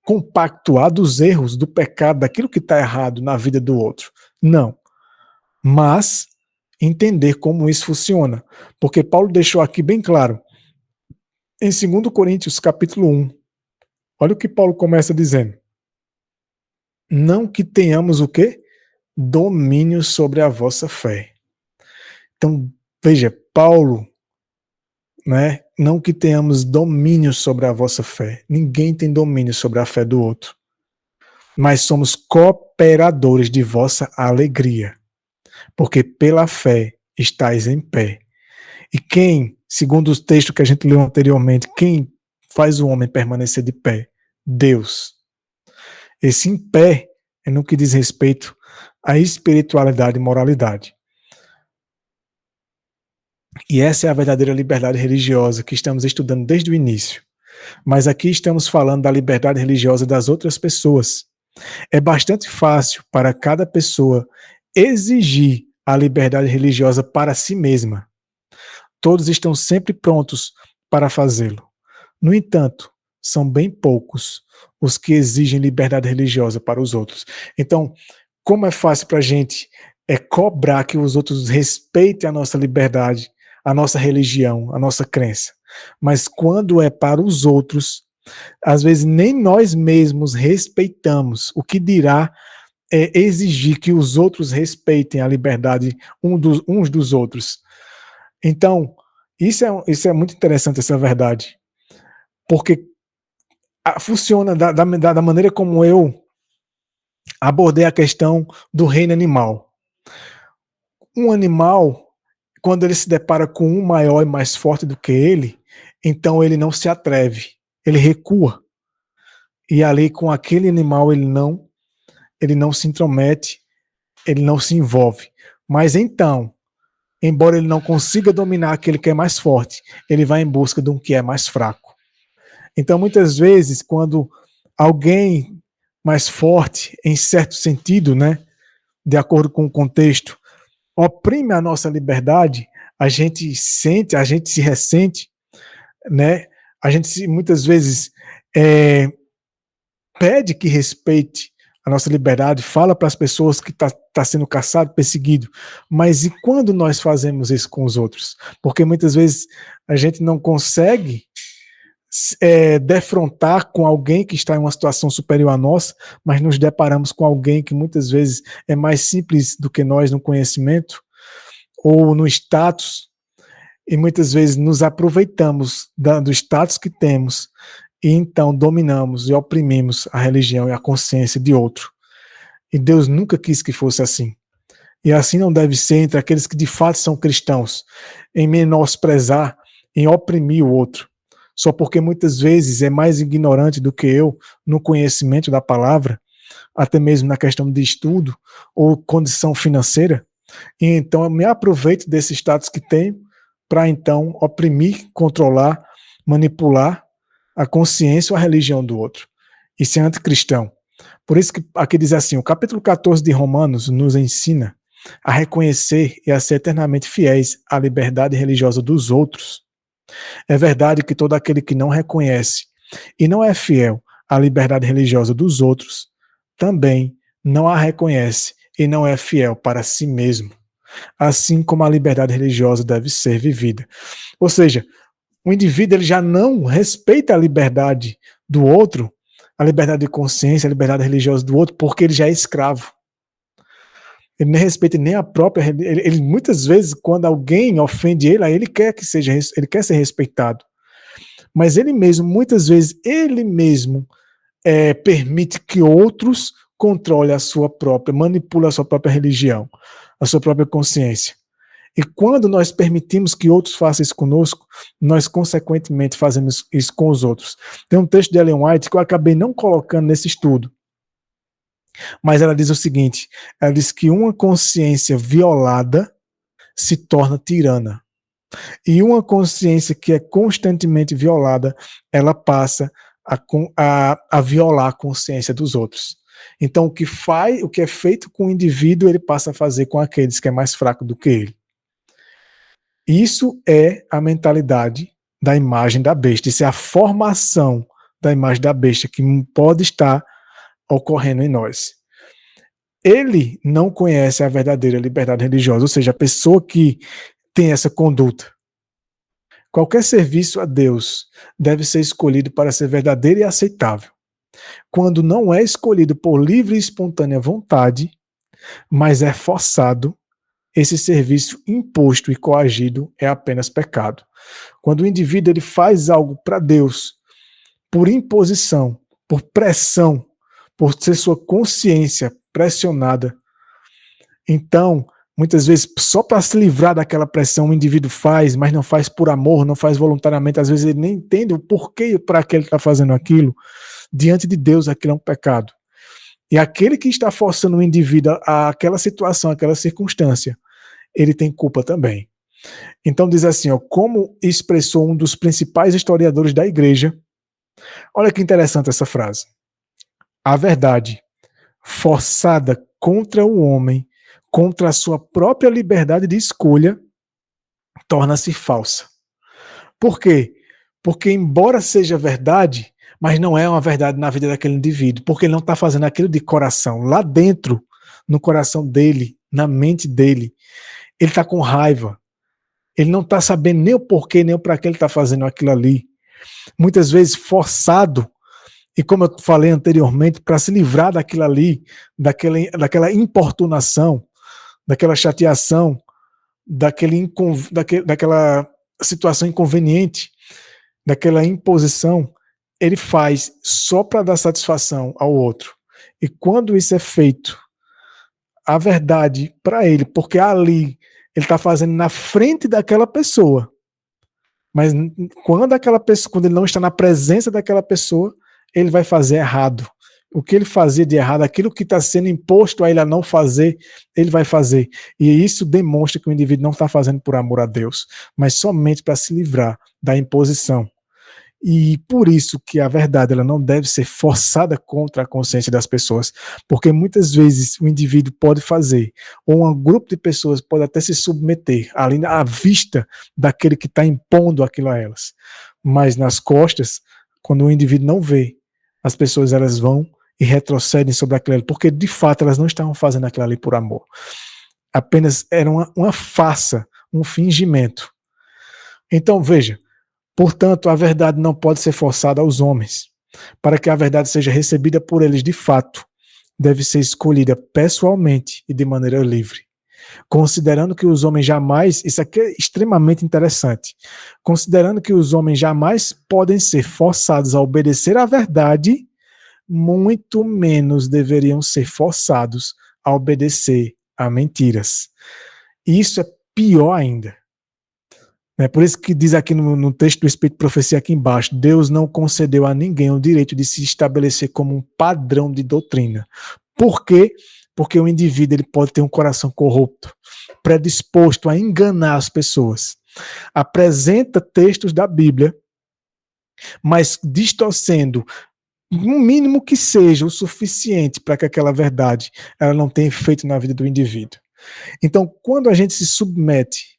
compactuar dos erros, do pecado, daquilo que está errado na vida do outro. Não. Mas entender como isso funciona. Porque Paulo deixou aqui bem claro, em 2 Coríntios capítulo 1, olha o que Paulo começa dizendo. Não que tenhamos o quê? Domínio sobre a vossa fé. Então, veja, Paulo, né? Não que tenhamos domínio sobre a vossa fé. Ninguém tem domínio sobre a fé do outro. Mas somos cooperadores de vossa alegria. Porque pela fé estáis em pé. E quem, segundo os textos que a gente leu anteriormente, quem faz o homem permanecer de pé? Deus. Esse em pé é no que diz respeito à espiritualidade e moralidade. E essa é a verdadeira liberdade religiosa que estamos estudando desde o início. Mas aqui estamos falando da liberdade religiosa das outras pessoas. É bastante fácil para cada pessoa exigir a liberdade religiosa para si mesma. Todos estão sempre prontos para fazê-lo. No entanto, são bem poucos os que exigem liberdade religiosa para os outros. Então, como é fácil para a gente cobrar que os outros respeitem a nossa liberdade, a nossa religião, a nossa crença. Mas quando é para os outros, às vezes nem nós mesmos respeitamos. O que dirá é exigir que os outros respeitem a liberdade uns dos outros. Então, isso é muito interessante, essa verdade. Porque funciona da maneira como eu abordei a questão do reino animal. Um animal, quando ele se depara com um maior e mais forte do que ele, então ele não se atreve, ele recua. E ali com aquele animal ele não se intromete, ele não se envolve. Mas então, embora ele não consiga dominar aquele que é mais forte, ele vai em busca de um que é mais fraco. Então, muitas vezes, quando alguém mais forte, em certo sentido, né, de acordo com o contexto, oprime a nossa liberdade, a gente sente, a gente se ressente, né? A gente muitas vezes pede que respeite a nossa liberdade, fala para as pessoas que tá sendo caçado, perseguido, mas e quando nós fazemos isso com os outros? Porque muitas vezes a gente não consegue defrontar com alguém que está em uma situação superior à nossa, mas nos deparamos com alguém que muitas vezes é mais simples do que nós no conhecimento ou no status, e muitas vezes nos aproveitamos do status que temos e então dominamos e oprimimos a religião e a consciência de outro. E Deus nunca quis que fosse assim. E assim não deve ser entre aqueles que de fato são cristãos, em menosprezar, em oprimir o outro, só porque muitas vezes é mais ignorante do que eu no conhecimento da palavra, até mesmo na questão de estudo ou condição financeira. E então eu me aproveito desse status que tenho para então oprimir, controlar, manipular a consciência ou a religião do outro. Isso é anticristão. Por isso que aqui diz assim, o capítulo 14 de Romanos nos ensina a reconhecer e a ser eternamente fiéis à liberdade religiosa dos outros. É verdade que todo aquele que não reconhece e não é fiel à liberdade religiosa dos outros, também não a reconhece e não é fiel para si mesmo, assim como a liberdade religiosa deve ser vivida. Ou seja, o indivíduo ele já não respeita a liberdade do outro, a liberdade de consciência, a liberdade religiosa do outro, porque ele já é escravo. Ele nem respeita nem a própria. Ele muitas vezes, quando alguém ofende ele, aí ele quer que seja, ele quer ser respeitado. Mas ele mesmo, muitas vezes, ele mesmo permite que outros controlem a sua própria, manipulem a sua própria religião, a sua própria consciência. E quando nós permitimos que outros façam isso conosco, nós consequentemente fazemos isso com os outros. Tem um texto de Ellen White que eu acabei não colocando nesse estudo, mas ela diz o seguinte, ela diz que uma consciência violada se torna tirana. E uma consciência que é constantemente violada, ela passa a violar a consciência dos outros. Então, o que é feito com o indivíduo, ele passa a fazer com aqueles que é mais fraco do que ele. Isso é a mentalidade da imagem da besta. Isso é a formação da imagem da besta que pode estar ocorrendo em nós. Ele não conhece a verdadeira liberdade religiosa, ou seja, a pessoa que tem essa conduta. Qualquer serviço a Deus deve ser escolhido para ser verdadeiro e aceitável. Quando não é escolhido por livre e espontânea vontade, mas é forçado, esse serviço imposto e coagido é apenas pecado. Quando o indivíduo ele faz algo para Deus por imposição, por pressão, por ser sua consciência pressionada, então, muitas vezes, só para se livrar daquela pressão, o indivíduo faz, mas não faz por amor, não faz voluntariamente, às vezes ele nem entende o porquê e para que ele está fazendo aquilo. Diante de Deus, aquilo é um pecado. E aquele que está forçando o indivíduo àquela situação, àquela circunstância, ele tem culpa também. Então diz assim, ó, como expressou um dos principais historiadores da igreja, olha que interessante essa frase. A verdade forçada contra o homem, contra a sua própria liberdade de escolha, torna-se falsa. Por quê? Porque, embora seja verdade, mas não é uma verdade na vida daquele indivíduo, porque ele não está fazendo aquilo de coração. Lá dentro, no coração dele, na mente dele, ele está com raiva. Ele não está sabendo nem o porquê, nem o para que ele está fazendo aquilo ali. Muitas vezes forçado, e como eu falei anteriormente, para se livrar daquilo ali, daquela importunação, daquela chateação, daquela situação inconveniente, daquela imposição, ele faz só para dar satisfação ao outro. E quando isso é feito, a verdade para ele, porque ali ele está fazendo na frente daquela pessoa, mas quando ele não está na presença daquela pessoa, ele vai fazer errado. O que ele fazia de errado, aquilo que está sendo imposto a ele a não fazer, ele vai fazer. E isso demonstra que o indivíduo não está fazendo por amor a Deus, mas somente para se livrar da imposição. E por isso que a verdade ela não deve ser forçada contra a consciência das pessoas, porque muitas vezes o indivíduo pode fazer, ou um grupo de pessoas pode até se submeter ali à vista daquele que está impondo aquilo a elas. Mas nas costas, quando o indivíduo não vê, as pessoas elas vão e retrocedem sobre aquilo ali, porque de fato elas não estavam fazendo aquilo ali por amor. Apenas era uma farsa, um fingimento. Então veja, portanto, a verdade não pode ser forçada aos homens. Para que a verdade seja recebida por eles de fato, deve ser escolhida pessoalmente e de maneira livre. Considerando que os homens jamais, isso aqui é extremamente interessante, considerando que os homens jamais podem ser forçados a obedecer à verdade, muito menos deveriam ser forçados a obedecer a mentiras. E isso é pior ainda. É por isso que diz aqui no texto do Espírito de Profecia aqui embaixo, Deus não concedeu a ninguém o direito de se estabelecer como um padrão de doutrina. Por quê? Porque o indivíduo ele pode ter um coração corrupto, predisposto a enganar as pessoas. Apresenta textos da Bíblia, mas distorcendo no mínimo que seja o suficiente para que aquela verdade ela não tenha efeito na vida do indivíduo. Então, quando a gente se submete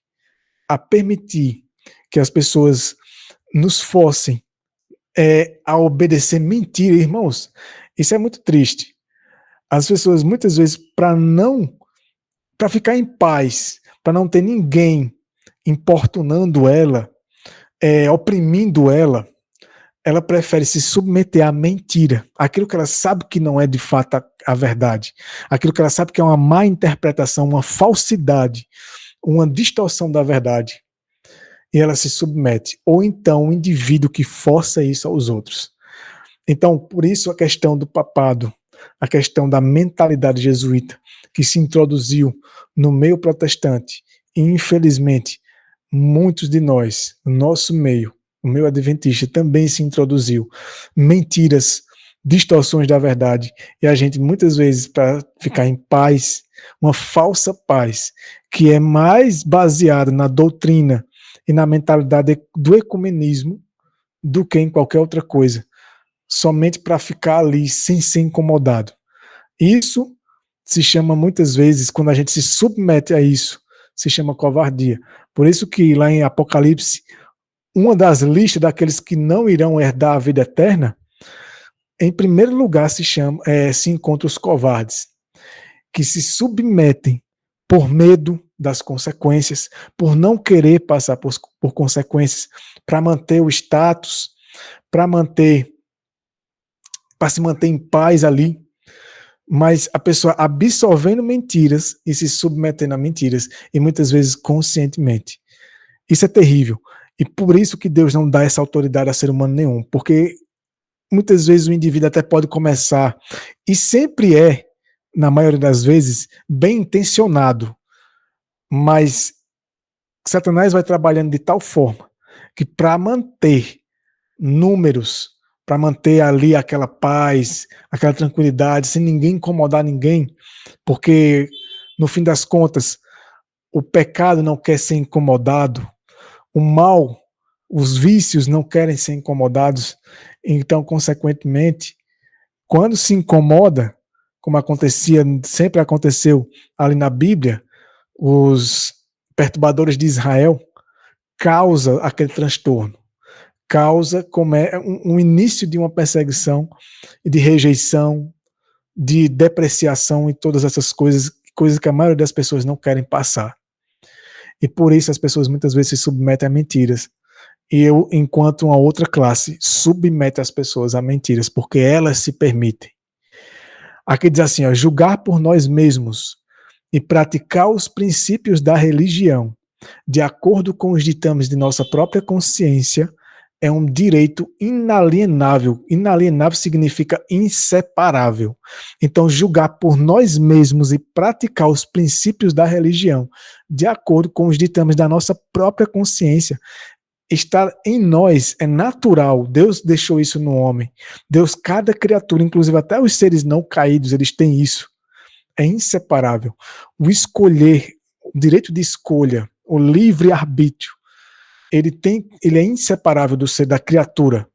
a permitir que as pessoas nos forcem a obedecer mentira, irmãos, isso é muito triste. As pessoas muitas vezes para ficar em paz, para não ter ninguém importunando ela, oprimindo ela prefere se submeter à mentira, aquilo que ela sabe que não é de fato a verdade, aquilo que ela sabe que é uma má interpretação, uma falsidade, uma distorção da verdade, e ela se submete. Ou então o indivíduo que força isso aos outros. Então, por isso a questão do papado, a questão da mentalidade jesuíta, que se introduziu no meio protestante, e infelizmente muitos de nós, no nosso meio, o meio adventista, também se introduziu mentiras, distorções da verdade, e a gente muitas vezes, para ficar em paz, uma falsa paz, que é mais baseada na doutrina e na mentalidade do ecumenismo do que em qualquer outra coisa, somente para ficar ali sem ser incomodado. Isso se chama muitas vezes, quando a gente se submete a isso, se chama covardia. Por isso que lá em Apocalipse, uma das listas daqueles que não irão herdar a vida eterna, em primeiro lugar se encontra os covardes, que se submetem por medo das consequências, por não querer passar por consequências, para manter o status, para se manter em paz ali, mas a pessoa absorvendo mentiras e se submetendo a mentiras, e muitas vezes conscientemente. Isso é terrível. E por isso que Deus não dá essa autoridade a ser humano nenhum, porque muitas vezes o indivíduo até pode começar, e sempre na maioria das vezes, bem intencionado, mas Satanás vai trabalhando de tal forma que para manter números, para manter ali aquela paz, aquela tranquilidade, sem ninguém incomodar ninguém, porque no fim das contas, o pecado não quer ser incomodado, o mal, os vícios não querem ser incomodados, então, consequentemente, quando se incomoda, como acontecia, sempre aconteceu ali na Bíblia, os perturbadores de Israel, causa aquele transtorno, causa como um início de uma perseguição, de rejeição, de depreciação e todas essas coisas, coisas que a maioria das pessoas não querem passar. E por isso as pessoas muitas vezes se submetem a mentiras. E eu, enquanto uma outra classe, submete as pessoas a mentiras, porque elas se permitem. Aqui diz assim, ó, julgar por nós mesmos e praticar os princípios da religião, de acordo com os ditames de nossa própria consciência, é um direito inalienável. Inalienável significa inseparável. Então, julgar por nós mesmos e praticar os princípios da religião, de acordo com os ditames da nossa própria consciência, está em nós, é natural. Deus deixou isso no homem. Deus, cada criatura, inclusive até os seres não caídos, eles têm isso. É inseparável. O escolher, o direito de escolha, o livre-arbítrio, ele é inseparável do ser da criatura.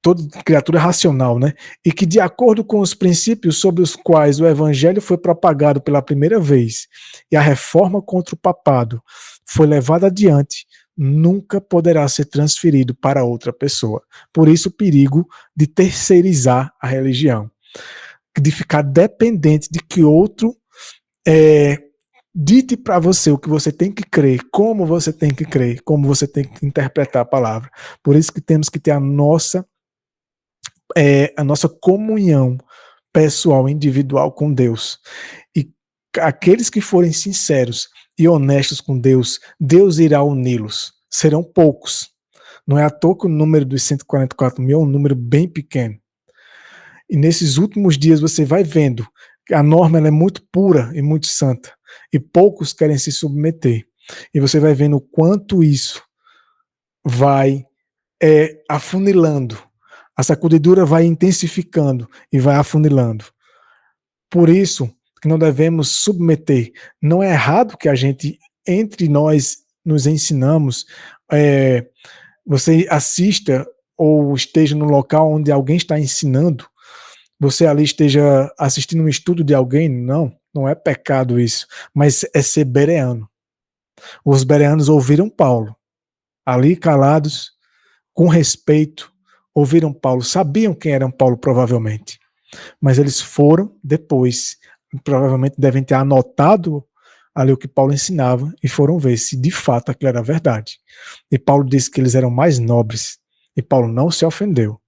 Toda criatura racional, né? E que, de acordo com os princípios sobre os quais o evangelho foi propagado pela primeira vez e a reforma contra o papado foi levada adiante, nunca poderá ser transferido para outra pessoa. Por isso o perigo de terceirizar a religião, de ficar dependente de que outro dite para você o que você tem que crer, como você tem que crer, como você tem que interpretar a palavra. Por isso que temos que ter a nossa comunhão pessoal, individual com Deus. E aqueles que forem sinceros e honestos com Deus, Deus irá uni-los. Serão poucos. Não é à toa que o número dos 144 mil é um número bem pequeno. E nesses últimos dias você vai vendo que a norma ela é muito pura e muito santa. E poucos querem se submeter. E você vai vendo o quanto isso vai afunilando. A sacudidura vai intensificando e vai afunilando. Por isso que não devemos submeter. Não é errado que a gente, entre nós, nos ensinamos, você assista ou esteja no local onde alguém está ensinando, você ali esteja assistindo um estudo de alguém, não é pecado isso, mas é ser bereano. Os bereanos ouviram Paulo, ali calados, com respeito, ouviram Paulo, sabiam quem era Paulo provavelmente, mas eles foram depois, provavelmente devem ter anotado ali o que Paulo ensinava e foram ver se de fato aquilo era verdade. E Paulo disse que eles eram mais nobres, e Paulo não se ofendeu.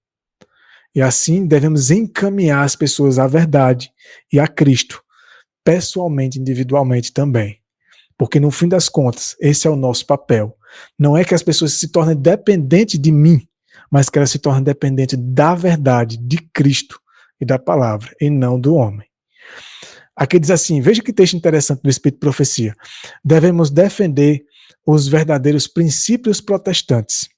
E assim devemos encaminhar as pessoas à verdade e a Cristo, pessoalmente, individualmente também. Porque no fim das contas, esse é o nosso papel. Não é que as pessoas se tornem dependentes de mim, mas que elas se tornem dependentes da verdade, de Cristo e da palavra, e não do homem. Aqui diz assim, veja que texto interessante do Espírito de Profecia. Devemos defender os verdadeiros princípios protestantes,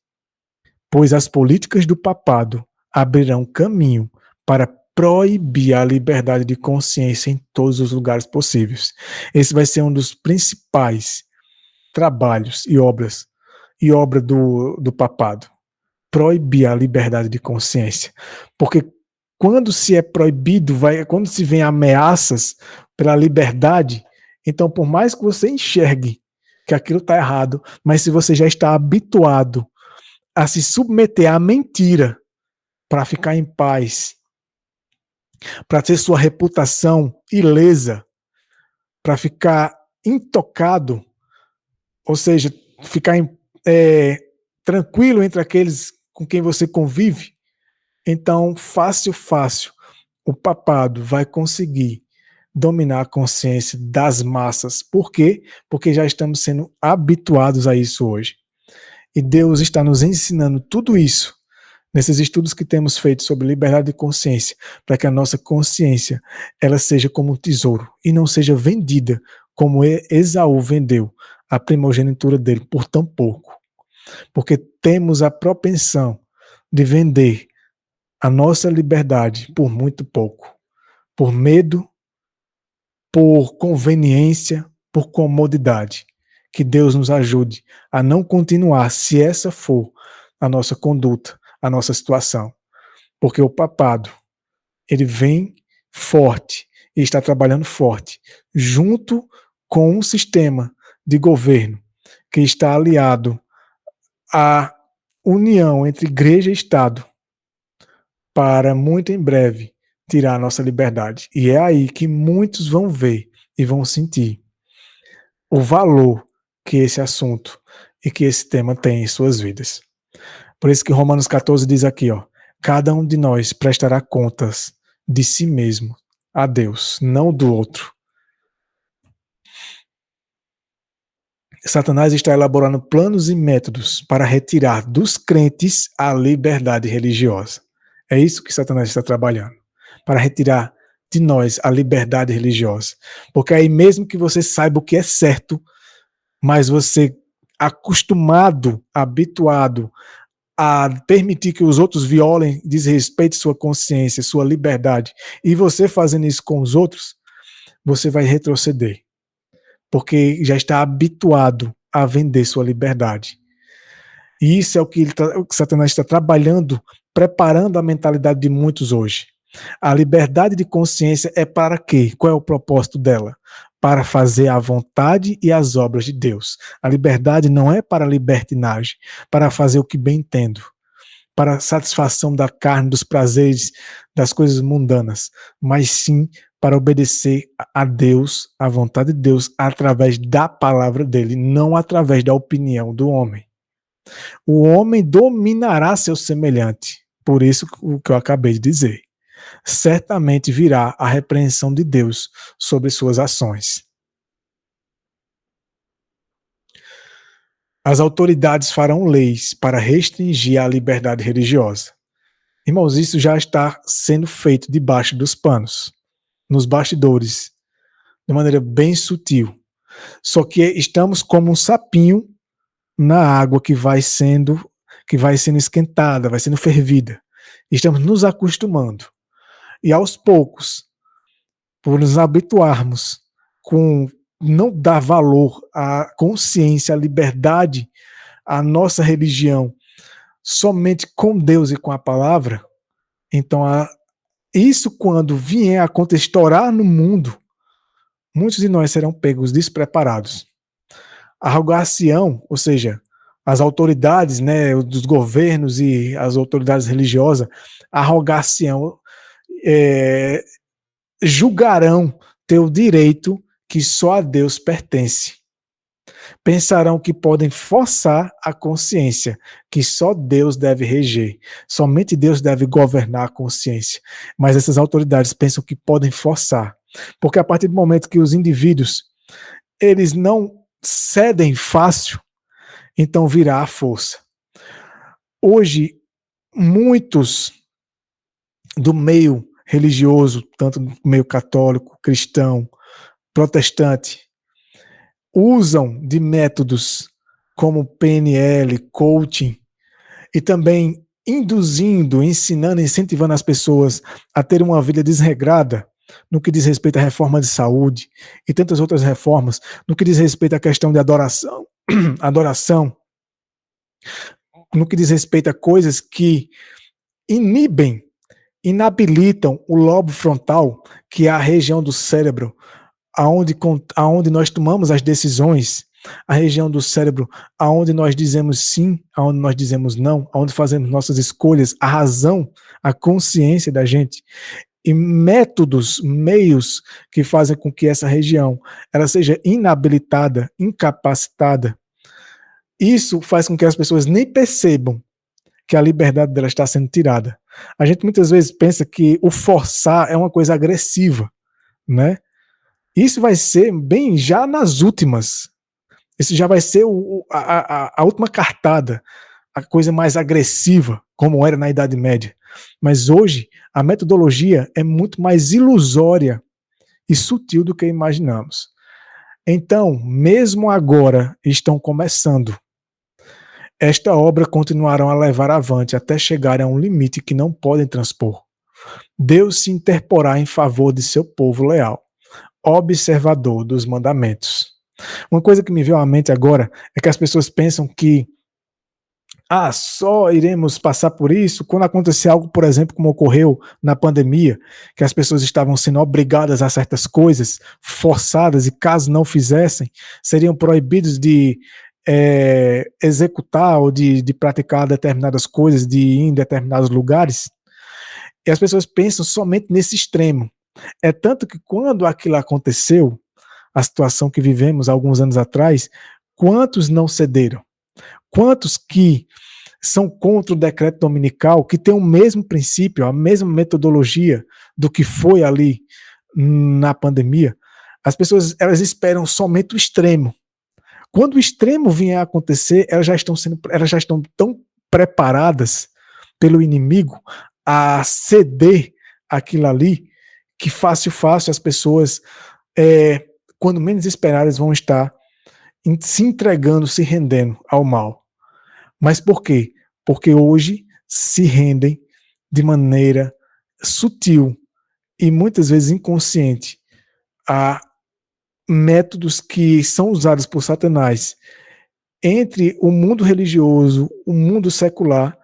pois as políticas do papado abrirão caminho para proibir a liberdade de consciência em todos os lugares possíveis. Esse vai ser um dos principais trabalhos e obra do papado. Proibir a liberdade de consciência. Porque quando se é proibido, quando se vem ameaças pela liberdade, então por mais que você enxergue que aquilo está errado, mas se você já está habituado a se submeter à mentira para ficar em paz, para ter sua reputação ilesa, para ficar intocado, ou seja, ficar tranquilo entre aqueles com quem você convive, então fácil, o papado vai conseguir dominar a consciência das massas. Por quê? Porque já estamos sendo habituados a isso hoje. E Deus está nos ensinando tudo isso nesses estudos que temos feito sobre liberdade de consciência, para que a nossa consciência ela seja como um tesouro e não seja vendida como Esaú vendeu a primogenitura dele por tão pouco. Porque temos a propensão de vender a nossa liberdade por muito pouco, por medo, por conveniência, por comodidade. Que Deus nos ajude a não continuar, se essa for a nossa conduta, a nossa situação. Porque o papado, ele vem forte e está trabalhando forte junto com um sistema de governo que está aliado à união entre igreja e Estado para muito em breve tirar a nossa liberdade. E é aí que muitos vão ver e vão sentir o valor que esse assunto e que esse tema tem em suas vidas. Por isso que Romanos 14 diz aqui, ó, cada um de nós prestará contas de si mesmo a Deus, não do outro. Satanás está elaborando planos e métodos para retirar dos crentes a liberdade religiosa. É isso que Satanás está trabalhando, para retirar de nós a liberdade religiosa. Porque aí mesmo que você saiba o que é certo, mas você acostumado, habituado a permitir que os outros violem, desrespeitem sua consciência, sua liberdade, e você fazendo isso com os outros, você vai retroceder, porque já está habituado a vender sua liberdade. E isso é o que Satanás está trabalhando, preparando a mentalidade de muitos hoje. A liberdade de consciência é para quê? Qual é o propósito dela? Para fazer a vontade e as obras de Deus. A liberdade não é para libertinagem, para fazer o que bem entendo, para a satisfação da carne, dos prazeres, das coisas mundanas, mas sim para obedecer a Deus, a vontade de Deus, através da palavra dele, não através da opinião do homem. O homem dominará seu semelhante, por isso o que eu acabei de dizer. Certamente virá a repreensão de Deus sobre suas ações. As autoridades farão leis para restringir a liberdade religiosa. Irmãos, isso já está sendo feito debaixo dos panos, nos bastidores, de maneira bem sutil. Só que estamos como um sapinho na água que vai sendo esquentada, vai sendo fervida. Estamos nos acostumando. E aos poucos, por nos habituarmos com não dar valor à consciência, à liberdade, à nossa religião, somente com Deus e com a palavra, então isso quando vier a estourar no mundo, muitos de nós serão pegos despreparados. Arrogação, ou seja, as autoridades, né, dos governos e as autoridades religiosas, arrogação, julgarão ter o direito que só a Deus pertence. Pensarão que podem forçar a consciência, que só Deus deve reger, somente Deus deve governar a consciência. Mas essas autoridades pensam que podem forçar, porque a partir do momento que os indivíduos eles não cedem fácil, então virá a força. Hoje, muitos do meio religioso, tanto do meio católico, cristão, protestante, usam de métodos como PNL, coaching, e também induzindo, ensinando, incentivando as pessoas a ter uma vida desregrada no que diz respeito à reforma de saúde e tantas outras reformas, no que diz respeito à questão de adoração, no que diz respeito a coisas que inabilitam o lobo frontal, que é a região do cérebro aonde nós tomamos as decisões, a região do cérebro aonde nós dizemos sim, aonde nós dizemos não, aonde fazemos nossas escolhas, a razão, a consciência da gente, e métodos, meios que fazem com que essa região ela seja inabilitada, incapacitada. Isso faz com que as pessoas nem percebam que a liberdade dela está sendo tirada. A gente muitas vezes pensa que o forçar é uma coisa agressiva, né? Isso vai ser bem já nas últimas. Isso já vai ser a última cartada, a coisa mais agressiva, como era na Idade Média. Mas hoje, a metodologia é muito mais ilusória e sutil do que imaginamos. Então, mesmo agora, estão começando. Esta obra continuarão a levar avante até chegar a um limite que não podem transpor. Deus se interporá em favor de seu povo leal, observador dos mandamentos. Uma coisa que me veio à mente agora é que as pessoas pensam que Só iremos passar por isso quando acontecer algo, por exemplo, como ocorreu na pandemia, que as pessoas estavam sendo obrigadas a certas coisas, forçadas, e caso não fizessem, seriam proibidos de executar ou de praticar determinadas coisas, de ir em determinados lugares. E as pessoas pensam somente nesse extremo. É tanto que quando aquilo aconteceu, a situação que vivemos alguns anos atrás, quantos não cederam? Quantos que são contra o decreto dominical, que tem o mesmo princípio, a mesma metodologia do que foi ali na pandemia? As pessoas, elas esperam somente o extremo. Quando o extremo vier a acontecer, elas já estão tão preparadas pelo inimigo a ceder aquilo ali, que fácil as pessoas, quando menos esperadas, vão estar se entregando, se rendendo ao mal. Mas por quê? Porque hoje se rendem de maneira sutil e muitas vezes inconsciente a métodos que são usados por Satanás entre o mundo religioso, o mundo secular,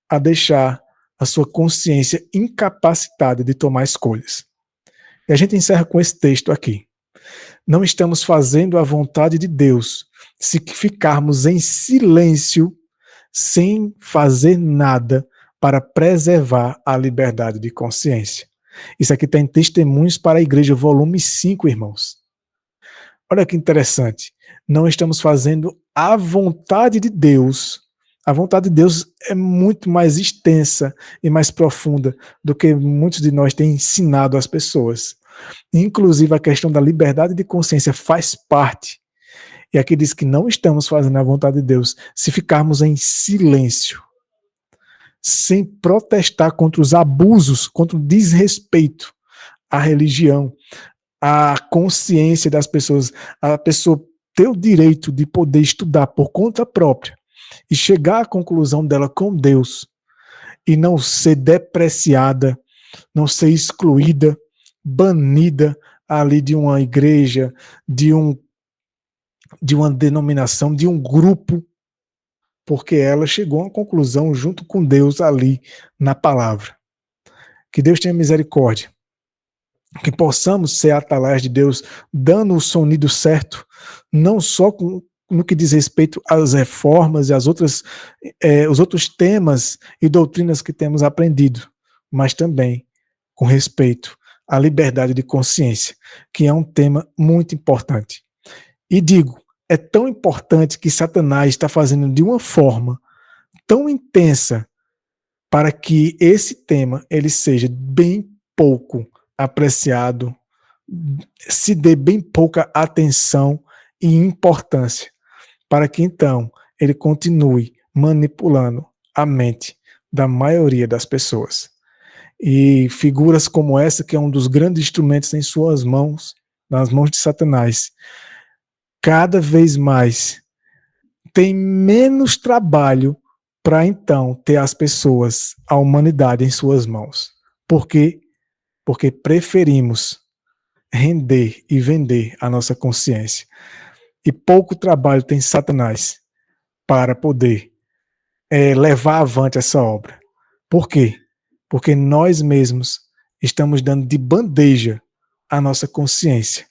a deixar a sua consciência incapacitada de tomar escolhas. E a gente encerra com esse texto aqui. Não estamos fazendo a vontade de Deus se ficarmos em silêncio, sem fazer nada para preservar a liberdade de consciência. Isso aqui tem Testemunhos para a Igreja, volume 5, irmãos. Olha que interessante. Não estamos fazendo a vontade de Deus. A vontade de Deus é muito mais extensa e mais profunda do que muitos de nós têm ensinado às pessoas. Inclusive, a questão da liberdade de consciência faz parte. E aqui diz que não estamos fazendo a vontade de Deus se ficarmos em silêncio, sem protestar contra os abusos, contra o desrespeito à religião, à consciência das pessoas, a pessoa ter o direito de poder estudar por conta própria e chegar à conclusão dela com Deus e não ser depreciada, não ser excluída, banida ali de uma igreja, de uma denominação, de um grupo, porque ela chegou a uma conclusão junto com Deus ali na palavra. Que Deus tenha misericórdia. Que possamos ser atalaias de Deus, dando o sonido certo, não só no que diz respeito às reformas e os outros temas e doutrinas que temos aprendido, mas também com respeito à liberdade de consciência, que é um tema muito importante. E digo, é tão importante que Satanás está fazendo de uma forma tão intensa para que esse tema ele seja bem pouco apreciado, se dê bem pouca atenção e importância, para que então ele continue manipulando a mente da maioria das pessoas. E figuras como essa, que é um dos grandes instrumentos em suas mãos, nas mãos de Satanás, cada vez mais tem menos trabalho para então ter as pessoas, a humanidade em suas mãos. Por quê? Porque preferimos render e vender a nossa consciência. E pouco trabalho tem Satanás para poder levar avante essa obra. Por quê? Porque nós mesmos estamos dando de bandeja a nossa consciência,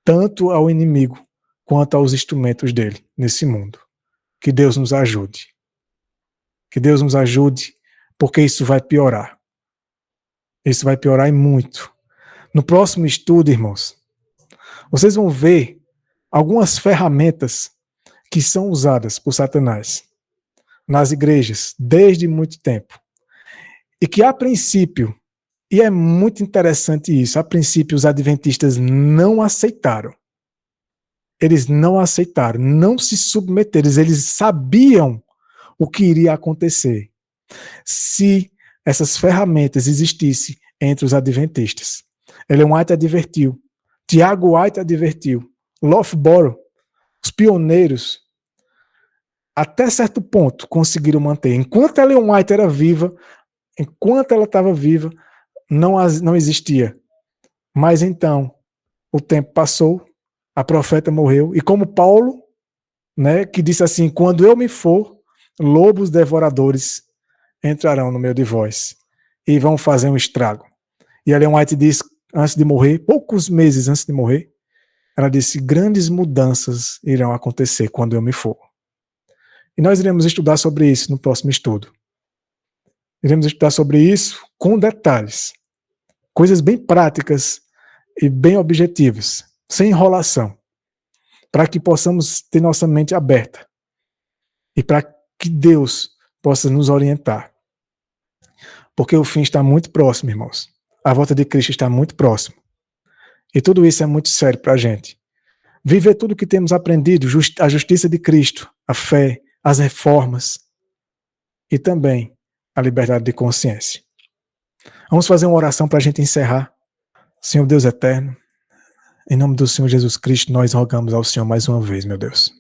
tanto ao inimigo quanto aos instrumentos dele nesse mundo. Que Deus nos ajude. Que Deus nos ajude, porque isso vai piorar. Isso vai piorar e muito. No próximo estudo, irmãos, vocês vão ver algumas ferramentas que são usadas por Satanás nas igrejas desde muito tempo. E que a princípio, e é muito interessante isso, a princípio os adventistas não aceitaram. Eles não aceitaram, não se submeteram, eles sabiam o que iria acontecer se essas ferramentas existissem entre os adventistas. Ellen White advertiu, Tiago White advertiu, Loughborough, os pioneiros, até certo ponto conseguiram manter. Enquanto Ellen White era viva, enquanto ela estava viva, não existia. Mas então, o tempo passou, a profeta morreu, e como Paulo, né, que disse assim, quando eu me for, lobos devoradores entrarão no meio de vós e vão fazer um estrago. E Ellen White diz, antes de morrer, poucos meses antes de morrer, ela disse, grandes mudanças irão acontecer quando eu me for. E nós iremos estudar sobre isso no próximo estudo. Iremos estudar sobre isso com detalhes, coisas bem práticas e bem objetivas, sem enrolação, para que possamos ter nossa mente aberta e para que Deus possa nos orientar. Porque o fim está muito próximo, irmãos. A volta de Cristo está muito próximo. E tudo isso é muito sério para a gente. Viver tudo o que temos aprendido, a justiça de Cristo, a fé, as reformas e também a liberdade de consciência. Vamos fazer uma oração para a gente encerrar. Senhor Deus eterno, em nome do Senhor Jesus Cristo, nós rogamos ao Senhor mais uma vez, meu Deus.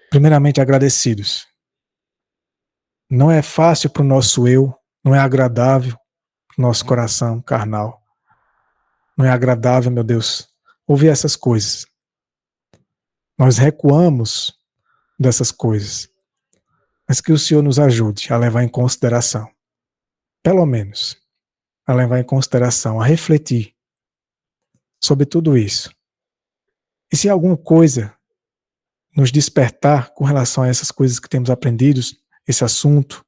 Primeiramente agradecidos. Não é fácil para o nosso eu, não é agradável para o nosso coração carnal. Não é agradável, meu Deus, ouvir essas coisas. Nós recuamos dessas coisas. Mas que o Senhor nos ajude a levar em consideração, pelo menos, a levar em consideração, a refletir sobre tudo isso. E se alguma coisa nos despertar com relação a essas coisas que temos aprendido, esse assunto,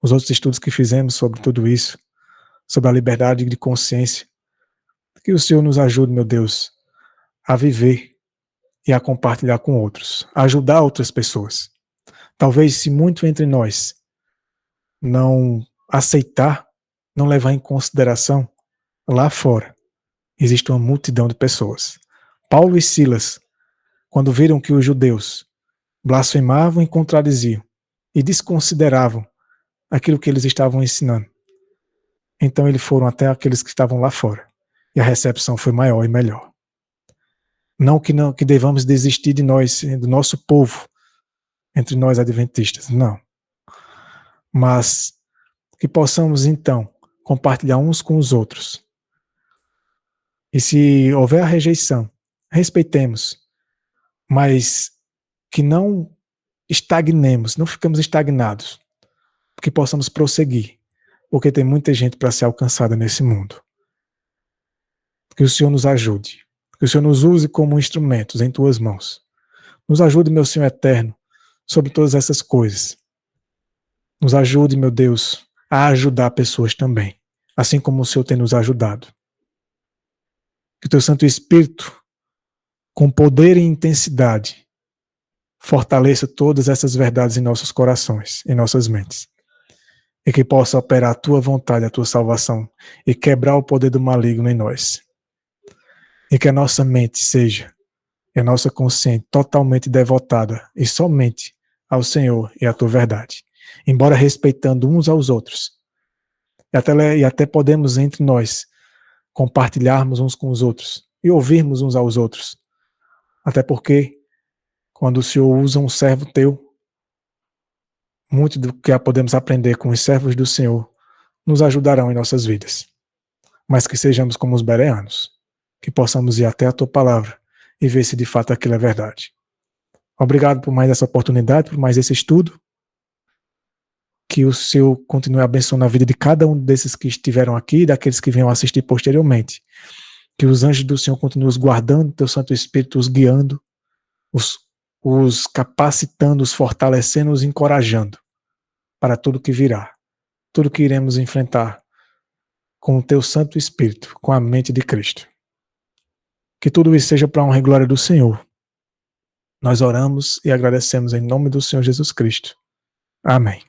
os outros estudos que fizemos sobre tudo isso, sobre a liberdade de consciência, que o Senhor nos ajude, meu Deus, a viver e a compartilhar com outros, a ajudar outras pessoas. Talvez se muito entre nós não aceitar, não levar em consideração, lá fora existe uma multidão de pessoas. Paulo e Silas, quando viram que os judeus blasfemavam e contradiziam e desconsideravam aquilo que eles estavam ensinando, então eles foram até aqueles que estavam lá fora e a recepção foi maior e melhor. Não que devamos desistir de nós, do nosso povo, entre nós adventistas, não. Mas que possamos então compartilhar uns com os outros. E se houver a rejeição, respeitemos, mas que não estagnemos, não ficamos estagnados, que possamos prosseguir, porque tem muita gente para ser alcançada nesse mundo. Que o Senhor nos ajude, que o Senhor nos use como instrumentos em tuas mãos. Nos ajude, meu Senhor eterno, sobre todas essas coisas. Nos ajude, meu Deus, a ajudar pessoas também, assim como o Senhor tem nos ajudado. Que o teu Santo Espírito, com poder e intensidade, fortaleça todas essas verdades em nossos corações, em nossas mentes. E que possa operar a tua vontade, a tua salvação, e quebrar o poder do maligno em nós. E que a nossa mente seja, e a nossa consciência totalmente devotada, e somente ao Senhor e à tua verdade. Embora respeitando uns aos outros. E até podemos entre nós compartilharmos uns com os outros e ouvirmos uns aos outros. Até porque, quando o Senhor usa um servo teu, muito do que podemos aprender com os servos do Senhor nos ajudarão em nossas vidas. Mas que sejamos como os bereanos, que possamos ir até a tua palavra e ver se de fato aquilo é verdade. Obrigado por mais essa oportunidade, por mais esse estudo. Que o Senhor continue abençoando a vida de cada um desses que estiveram aqui e daqueles que venham assistir posteriormente. Que os anjos do Senhor continuem os guardando, teu Santo Espírito os guiando, os capacitando, os fortalecendo, os encorajando para tudo que virá, tudo que iremos enfrentar com o teu Santo Espírito, com a mente de Cristo. Que tudo isso seja para a honra e glória do Senhor. Nós oramos e agradecemos em nome do Senhor Jesus Cristo. Amém.